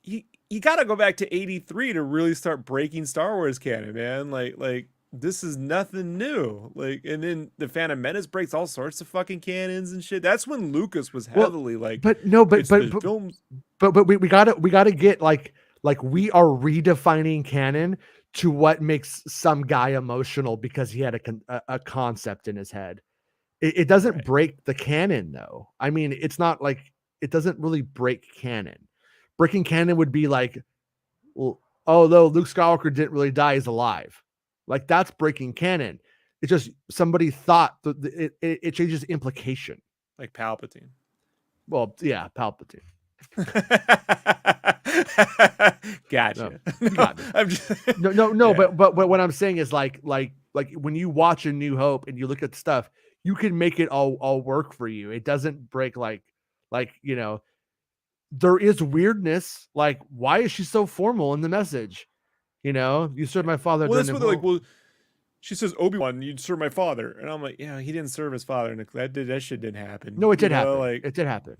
you got to go back to 83 to really start breaking Star Wars canon, man. Like this is nothing new. Like, and then the Phantom Menace breaks all sorts of fucking canons and shit. That's when Lucas was heavily we gotta get like we are redefining canon to what makes some guy emotional because he had a concept in his head. It doesn't break the canon though. I mean, it's not like it doesn't really break canon. Breaking canon would be like, well, although Luke Skywalker didn't really die, he's alive. Like, that's breaking canon. It's just somebody thought it changes implication. Like Palpatine. Well, yeah, Palpatine. Gotcha. No, but what I'm saying is like when you watch A New Hope and you look at stuff, you can make it all work for you. It doesn't break like there is weirdness. Like, why is she so formal in the message? You serve my father. Well, that's what they're like. Well, she says, Obi-Wan, you'd serve my father, and I'm like, yeah, he didn't serve his father, and that shit didn't happen. No, it did happen. Like, it did happen.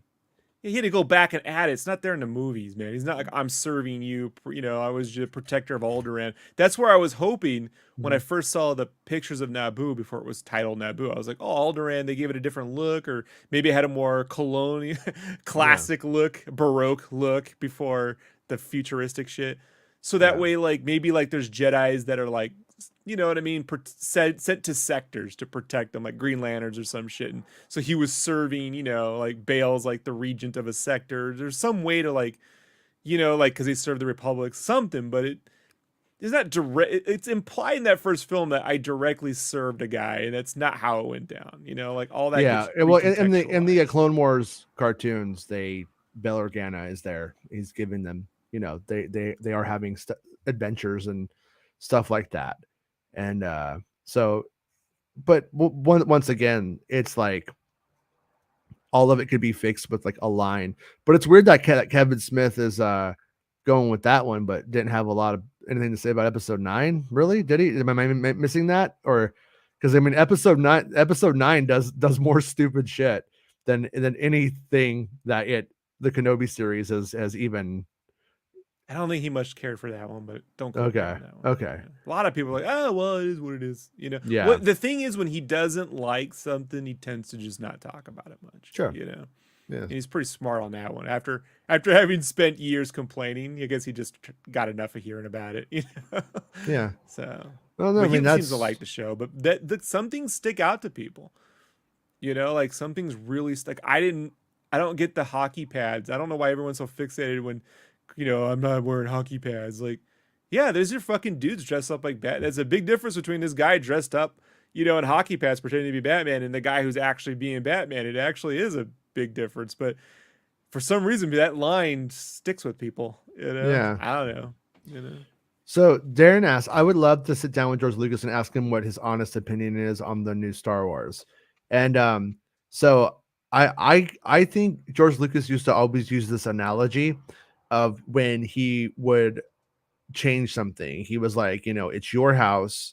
He had to go back and add it. It's not there in the movies, man. He's not like, I'm serving you. I was just a protector of Alderaan. That's where I was hoping when I first saw the pictures of Naboo before it was titled Naboo. I was like, oh, Alderaan, they gave it a different look, or maybe it had a more colonial, classic look, Baroque look before the futuristic shit. So that way, like, maybe like there's Jedis that are like, you know what I mean, sent to sectors to protect them, like Green Lanterns or some shit. And so he was serving, like Bale's like the regent of a sector. There's some way to like, like, because he served the Republic, something, but it's not direct. It's implied in that first film that I directly served a guy, and that's not how it went down. Like all that. Yeah, well, in the Clone Wars cartoons, Bail Organa is there. He's giving them, they are having adventures and stuff like that. And but once again, it's like all of it could be fixed with like a line. But it's weird that Kevin Smith is going with that one, but didn't have a lot of anything to say about episode 9. Really? Did he? Am I missing that? Or because I mean, episode 9 does more stupid shit than anything that the Kenobi series as even. I don't think he much cared for that one, but don't quote me Okay. on that one. Okay. Yeah. A lot of people are like, oh, well, it is what it is. You know, Yeah. what the thing is, when he doesn't like something, he tends to just not talk about it much. Sure. You know, Yeah. and he's pretty smart on that one. After having spent years complaining, I guess he just got enough of hearing about it. You know. Yeah. So, Well, no, but I mean he seems to that's like the show. But that some things stick out to people. You know, like some things really stuck. I don't get the hockey pads. I don't know why everyone's so fixated when, you know, I'm not wearing hockey pads. Like, yeah, there's your fucking dudes dressed up like Batman. There's a big difference between this guy dressed up, you know, in hockey pads pretending to be Batman and the guy who's actually being Batman. It actually is a big difference. But for some reason, that line sticks with people. You know, Yeah. I don't know. You know. So Darren asks, I would love to sit down with George Lucas and ask him what his honest opinion is on the new Star Wars. And so I think George Lucas used to always use this analogy of when he would change something. He was like, you know, it's your house,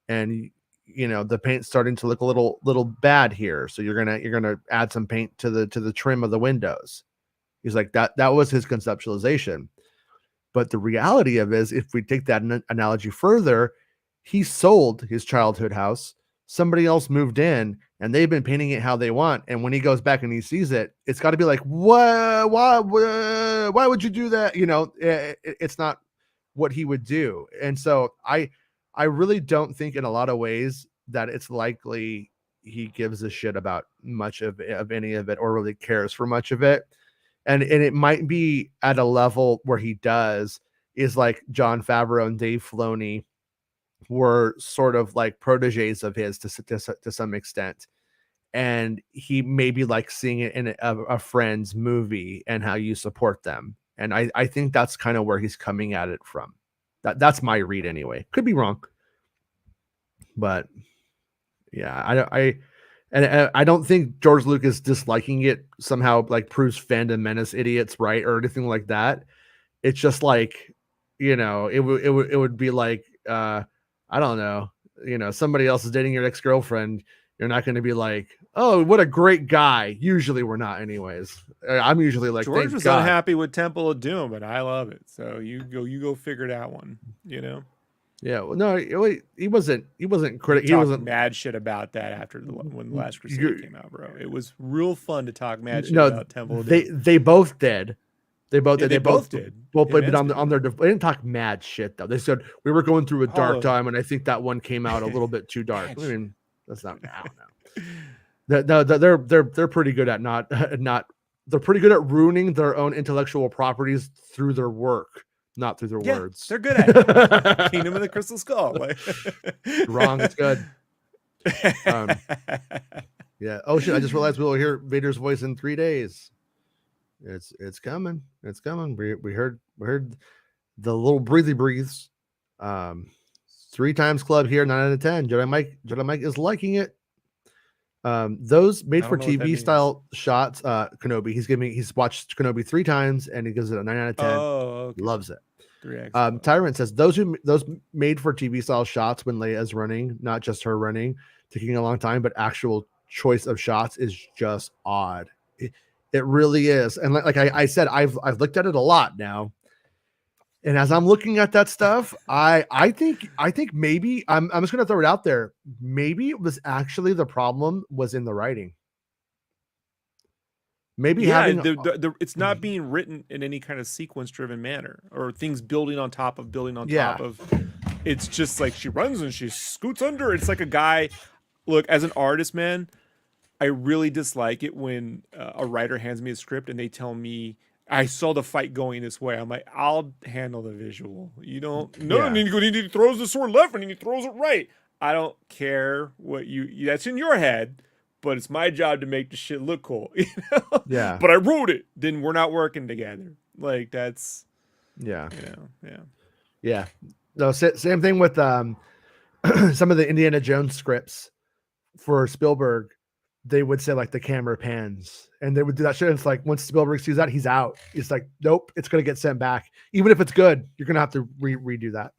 and you know the paint's starting to look a little bad here, so you're gonna add some paint to the trim of the windows. He's like that was his conceptualization. But the reality of it is, if we take that analogy further, he sold his childhood house. Somebody else moved in, and they've been painting it how they want. And when he goes back and he sees it, it's got to be like, what? Why would you do that? You know, it's not what he would do. And so I really don't think, in a lot of ways, that it's likely he gives a shit about much of any of it, or really cares for much of it. And it might be at a level where he does, is like Jon Favreau and Dave Filoni were sort of like proteges of his to some extent. And he maybe like seeing it in a friend's movie and how you support them. And I think that's kind of where he's coming at it from. That's my read anyway. Could be wrong. But yeah, I don't think George Lucas disliking it somehow like proves fandom menace idiots right or anything like that. It's just like, you know, it would be like I don't know, you know, somebody else is dating your ex-girlfriend. You're not going to be like, oh, what a great guy. Usually we're not, anyways. I'm usually like, George thank was God. unhappy with Temple of Doom, but I love it. So you go figure that one. You know. Yeah, well, no, he wasn't critical. He Talked wasn't mad shit about that after when the Last Crusade came out, bro. It was real fun to talk mad shit about Temple of Doom. They both did. They both Yeah, did. they both did. Both Yeah, played it on their. They didn't talk mad shit though. They said we were going through a dark time, and I think that one came out a little bit too dark. I mean, that's not. I don't know. They're pretty good at not. They're pretty good at ruining their own intellectual properties through their work, not through their words. They're good at it. Kingdom of the Crystal Skull. Like. Wrong. It's good. Yeah. Oh shit! I just realized we'll hear Vader's voice in 3 days. It's coming. It's coming. We heard the little breathy breathes. 3 times club here, 9 out of 10. Jedi Mike is liking it. Those made for TV style shots. Kenobi. He's watched Kenobi 3 times and he gives it a 9 out of 10. Oh, okay. Loves it. 3X. Tyrant says those made for TV style shots when Leia is running, not just her running, taking a long time, but actual choice of shots is just odd. It really is. And like I said, I've looked at it a lot now. And as I'm looking at that stuff, I think maybe I'm just gonna throw it out there. Maybe it was actually the problem was in the writing. Maybe it's not being written in any kind of sequence-driven manner, or things building on top of. It's just like she runs and she scoots under. It's like a guy. Look, as an artist, man, I really dislike it when a writer hands me a script and they tell me, I saw the fight going this way. I'm like, I'll handle the visual. You don't. No, yeah. He throws the sword left and he throws it right. I don't care what that's in your head, but it's my job to make the shit look cool. You know? Yeah. But I wrote it. Then we're not working together. Like that's. Yeah. You know. Yeah. Yeah. No. Same thing with some of the Indiana Jones scripts for Spielberg. They would say like the camera pans and they would do that shit. And it's like, once Spielberg sees that, he's out. It's like, nope, it's going to get sent back. Even if it's good, you're going to have to redo that.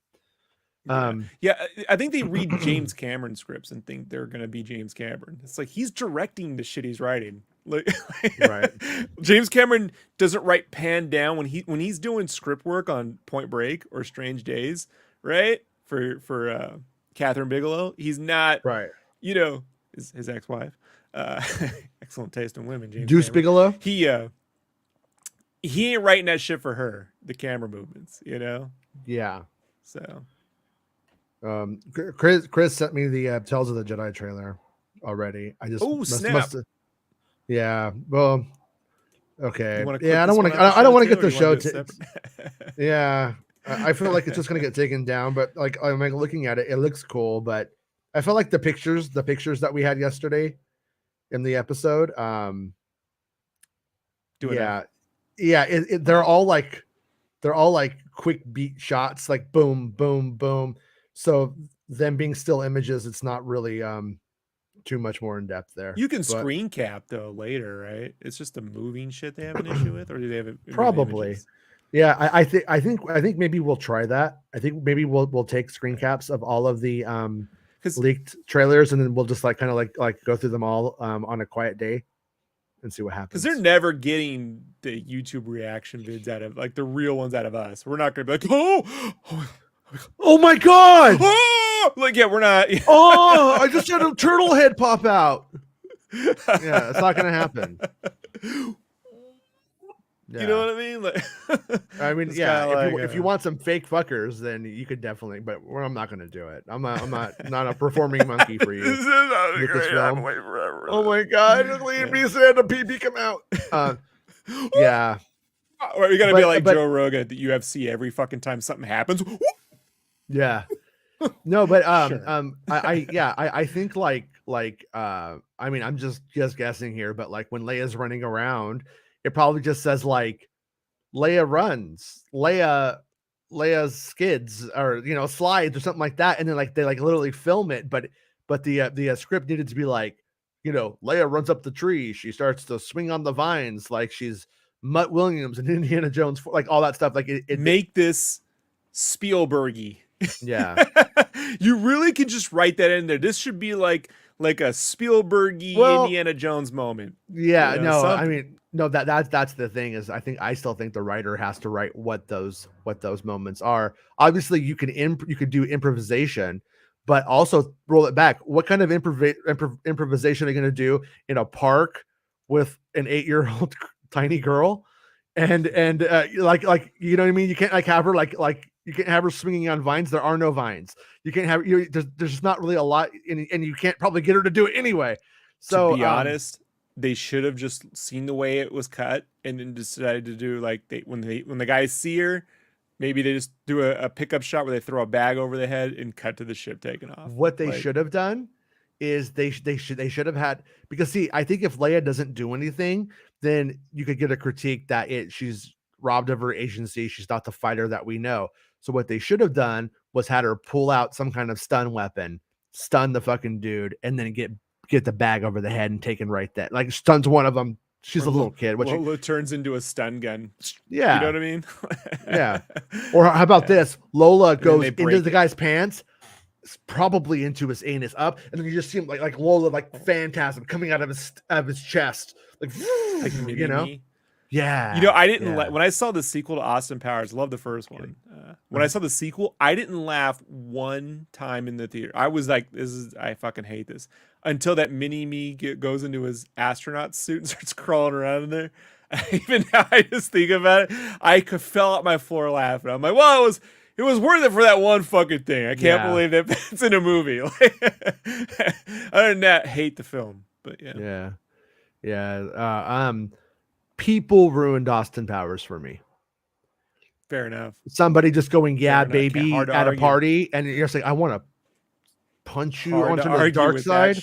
Yeah, I think they read James Cameron scripts and think they're going to be James Cameron. It's like, he's directing the shit he's writing. Like, Right. James Cameron doesn't write pan down when he's doing script work on Point Break or Strange Days, right? For Catherine Bigelow, he's not, Right. you know, his ex-wife. Excellent taste in women, James Deuce Cameron. Bigelow. He ain't writing that shit for her. The camera movements, you know. Yeah. So, Chris sent me the Tales of the Jedi trailer already. I just snap. Yeah. Well. Okay. You Yeah. I don't want to. I don't want to get the show. Yeah. I feel like it's just gonna get taken down. But like I'm like looking at it, it looks cool. But I feel like the pictures that we had yesterday in the episode. They're all like quick beat shots, like boom, boom, boom. So them being still images, it's not really too much more in depth there. You can screen cap though later, right? It's just the moving shit they have an issue with, or do they have probably? images? Yeah, I think maybe we'll try that. I think maybe we'll take screen caps of all of the leaked trailers, and then we'll just like kind of like go through them all on a quiet day and see what happens. Because they're never getting the YouTube reaction vids out of like the real ones out of us. We're not gonna be like, oh my god, like we're not. Oh, I just had a turtle head pop out. Yeah, it's not gonna happen. Yeah. You know what I mean? Like, if you want some fake fuckers, then you could definitely. But I'm not going to do it. I'm not a performing monkey for you. This is not with great. this film. I'm waiting forever. Oh my god! Just leave me, Santa PB come out. Yeah. We got to be like Joe Rogan at the UFC every fucking time something happens. Yeah. No, but Sure. I think I mean I'm just guessing here, but like when Leia's running around, it probably just says like Leia runs, Leia skids, or slides or something like that, and then like they like literally film it, but the script needed to be like, Leia runs up the tree, she starts to swing on the vines like she's Mutt Williams and Indiana Jones, like all that stuff. Like it make this Spielbergy. Yeah. You really could just write that in there. This should be like a Spielbergy Indiana Jones moment. Yeah, I mean, no, that's the thing is I still think the writer has to write what those moments are. Obviously you could do improvisation, but also roll it back. What kind of improvisation are you going to do in a park with an 8-year-old tiny girl? And like you know what I mean? You can't like have her like you can't have her swinging on vines. There are no vines. You can't have there's not really a lot, and you can't probably get her to do it anyway. So to be honest, they should have just seen the way it was cut and then decided to do like when the guys see her, maybe they just do a pickup shot where they throw a bag over the head and cut to the ship taking off. What they should have done is they should have had, because see, I think if Leia doesn't do anything, then you could get a critique that she's robbed of her agency. She's not the fighter that we know. So what they should have done was had her pull out some kind of stun weapon, stun the fucking dude, and then get the bag over the head and taken right there. Like stuns one of them. She's a little kid. Lola turns into a stun gun. Yeah. You know what I mean? Yeah. Or how about this? Lola goes into the guy's pants, probably into his anus up, and then you just see him like Lola, like phantasm coming out of his chest. Like Yeah. I didn't when I saw the sequel to Austin Powers, love the first one. When I saw the sequel, I didn't laugh one time in the theater. I was like, I fucking hate this. Until that mini-me goes into his astronaut suit and starts crawling around in there. Even now, I just think about it, I fell out my floor laughing. I'm like, well, it was worth it for that one fucking thing. I can't believe that it's in a movie. Other than that, hate the film. But yeah. People ruined Austin Powers for me. Fair enough. Somebody just going, baby, at a party, and you're just like, I want to punch you onto the dark side.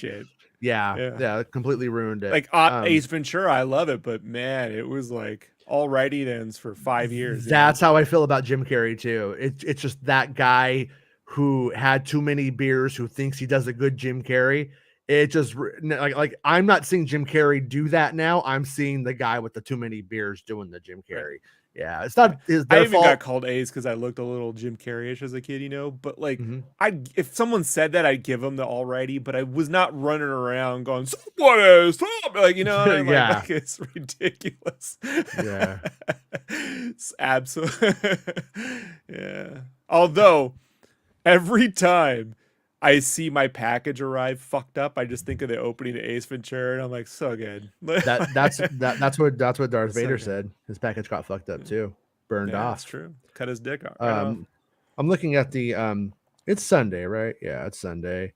Yeah, completely ruined it. Like Ace Ventura, I love it, but man, it was like alrighty thens for 5 years. That's how I feel about Jim Carrey too. It's just that guy who had too many beers, who thinks he does a good Jim Carrey, it just like I'm not seeing Jim Carrey do that now. I'm seeing the guy with the too many beers doing the Jim Carrey. Right. Yeah, it's not his I their even fault. got called A's because I looked a little Jim Carrey-ish as a kid, you know. But like, Mhm. if someone said that, I'd give them the alrighty. But I was not running around going, "Someone is stop!" Like, you know, and Yeah. like it's ridiculous. Yeah. It's absolutely. Yeah. Although every time I see my package arrive fucked up, I just think of the opening to Ace Ventura, and I'm like, so good. That's what Darth So Vader good. said. His package got fucked up too, burned Yeah, off. that's true. Cut his dick off. Right off. I'm looking at the it's Sunday, right? Yeah, it's Sunday.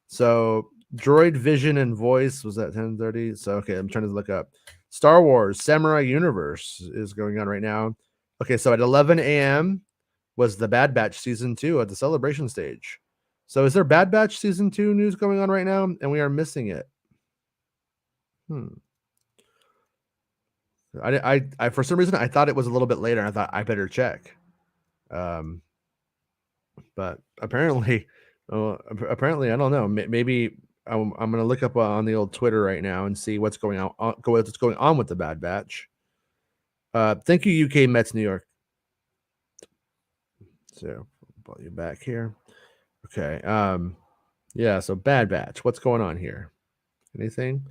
So Droid Vision and Voice was at 10:30. So okay, I'm trying to look up Star Wars Samurai Universe is going on right now. Okay, so at 11 a.m. was the Bad Batch season 2 at the celebration stage. So is there Bad Batch season 2 news going on right now and we are missing it? I for some reason I thought it was a little bit later. I thought I better check. But apparently I don't know. Maybe I'm gonna look up on the old Twitter right now and see what's going on. What's going on with the Bad Batch? Thank you, UK Mets, New York. So I'll pull you back here. Okay. Yeah. So Bad Batch. What's going on here? Anything?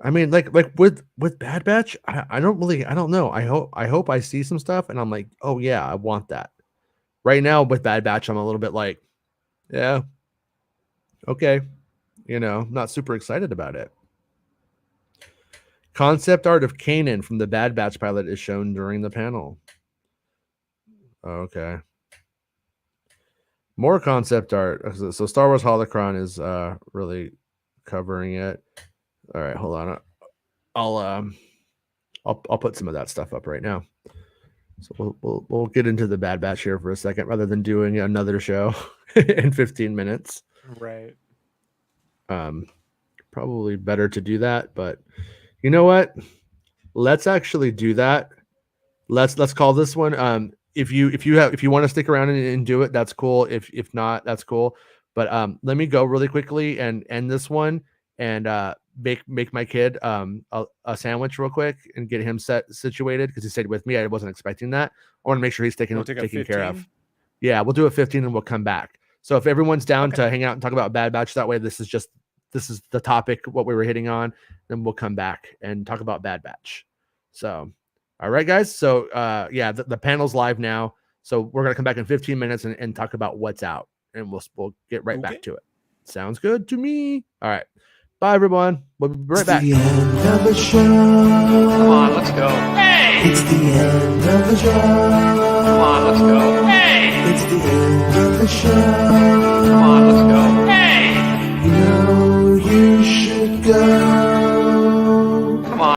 I mean, like with Bad Batch, I don't know. I hope I see some stuff and I'm like, oh yeah, I want that. Right now with Bad Batch, I'm a little bit like, yeah, okay, you know, not super excited about it. Concept art of Kanan from the Bad Batch pilot is shown during the panel. Okay. More concept art. So Star Wars Holocron is really covering it. All right, hold on. I'll put some of that stuff up right now. So we'll get into the Bad Batch here for a second, rather than doing another show in 15 minutes. Right. Probably better to do that, but you know what? Let's actually do that. Let's call this one. If you want to stick around and do it, that's cool. If not, that's cool. But let me go really quickly and end this one and make my kid a sandwich real quick and get him situated because he stayed with me. I wasn't expecting that. I want to make sure he's taken care of. Yeah, we'll do a 15 and we'll come back. So if everyone's down to hang out and talk about Bad Batch that way, this is the topic, what we were hitting on, then we'll come back and talk about Bad Batch. So, all right, guys. So yeah, the panel's live now. So we're gonna come back in 15 minutes and talk about what's out, and we'll get right back to it. Sounds good to me. All right. Bye, everyone. We'll be right back. The end of the show. Come on, let's go. Hey! It's the end of the show. Come on, let's go. Hey! It's the end of the show. Come on, let's go.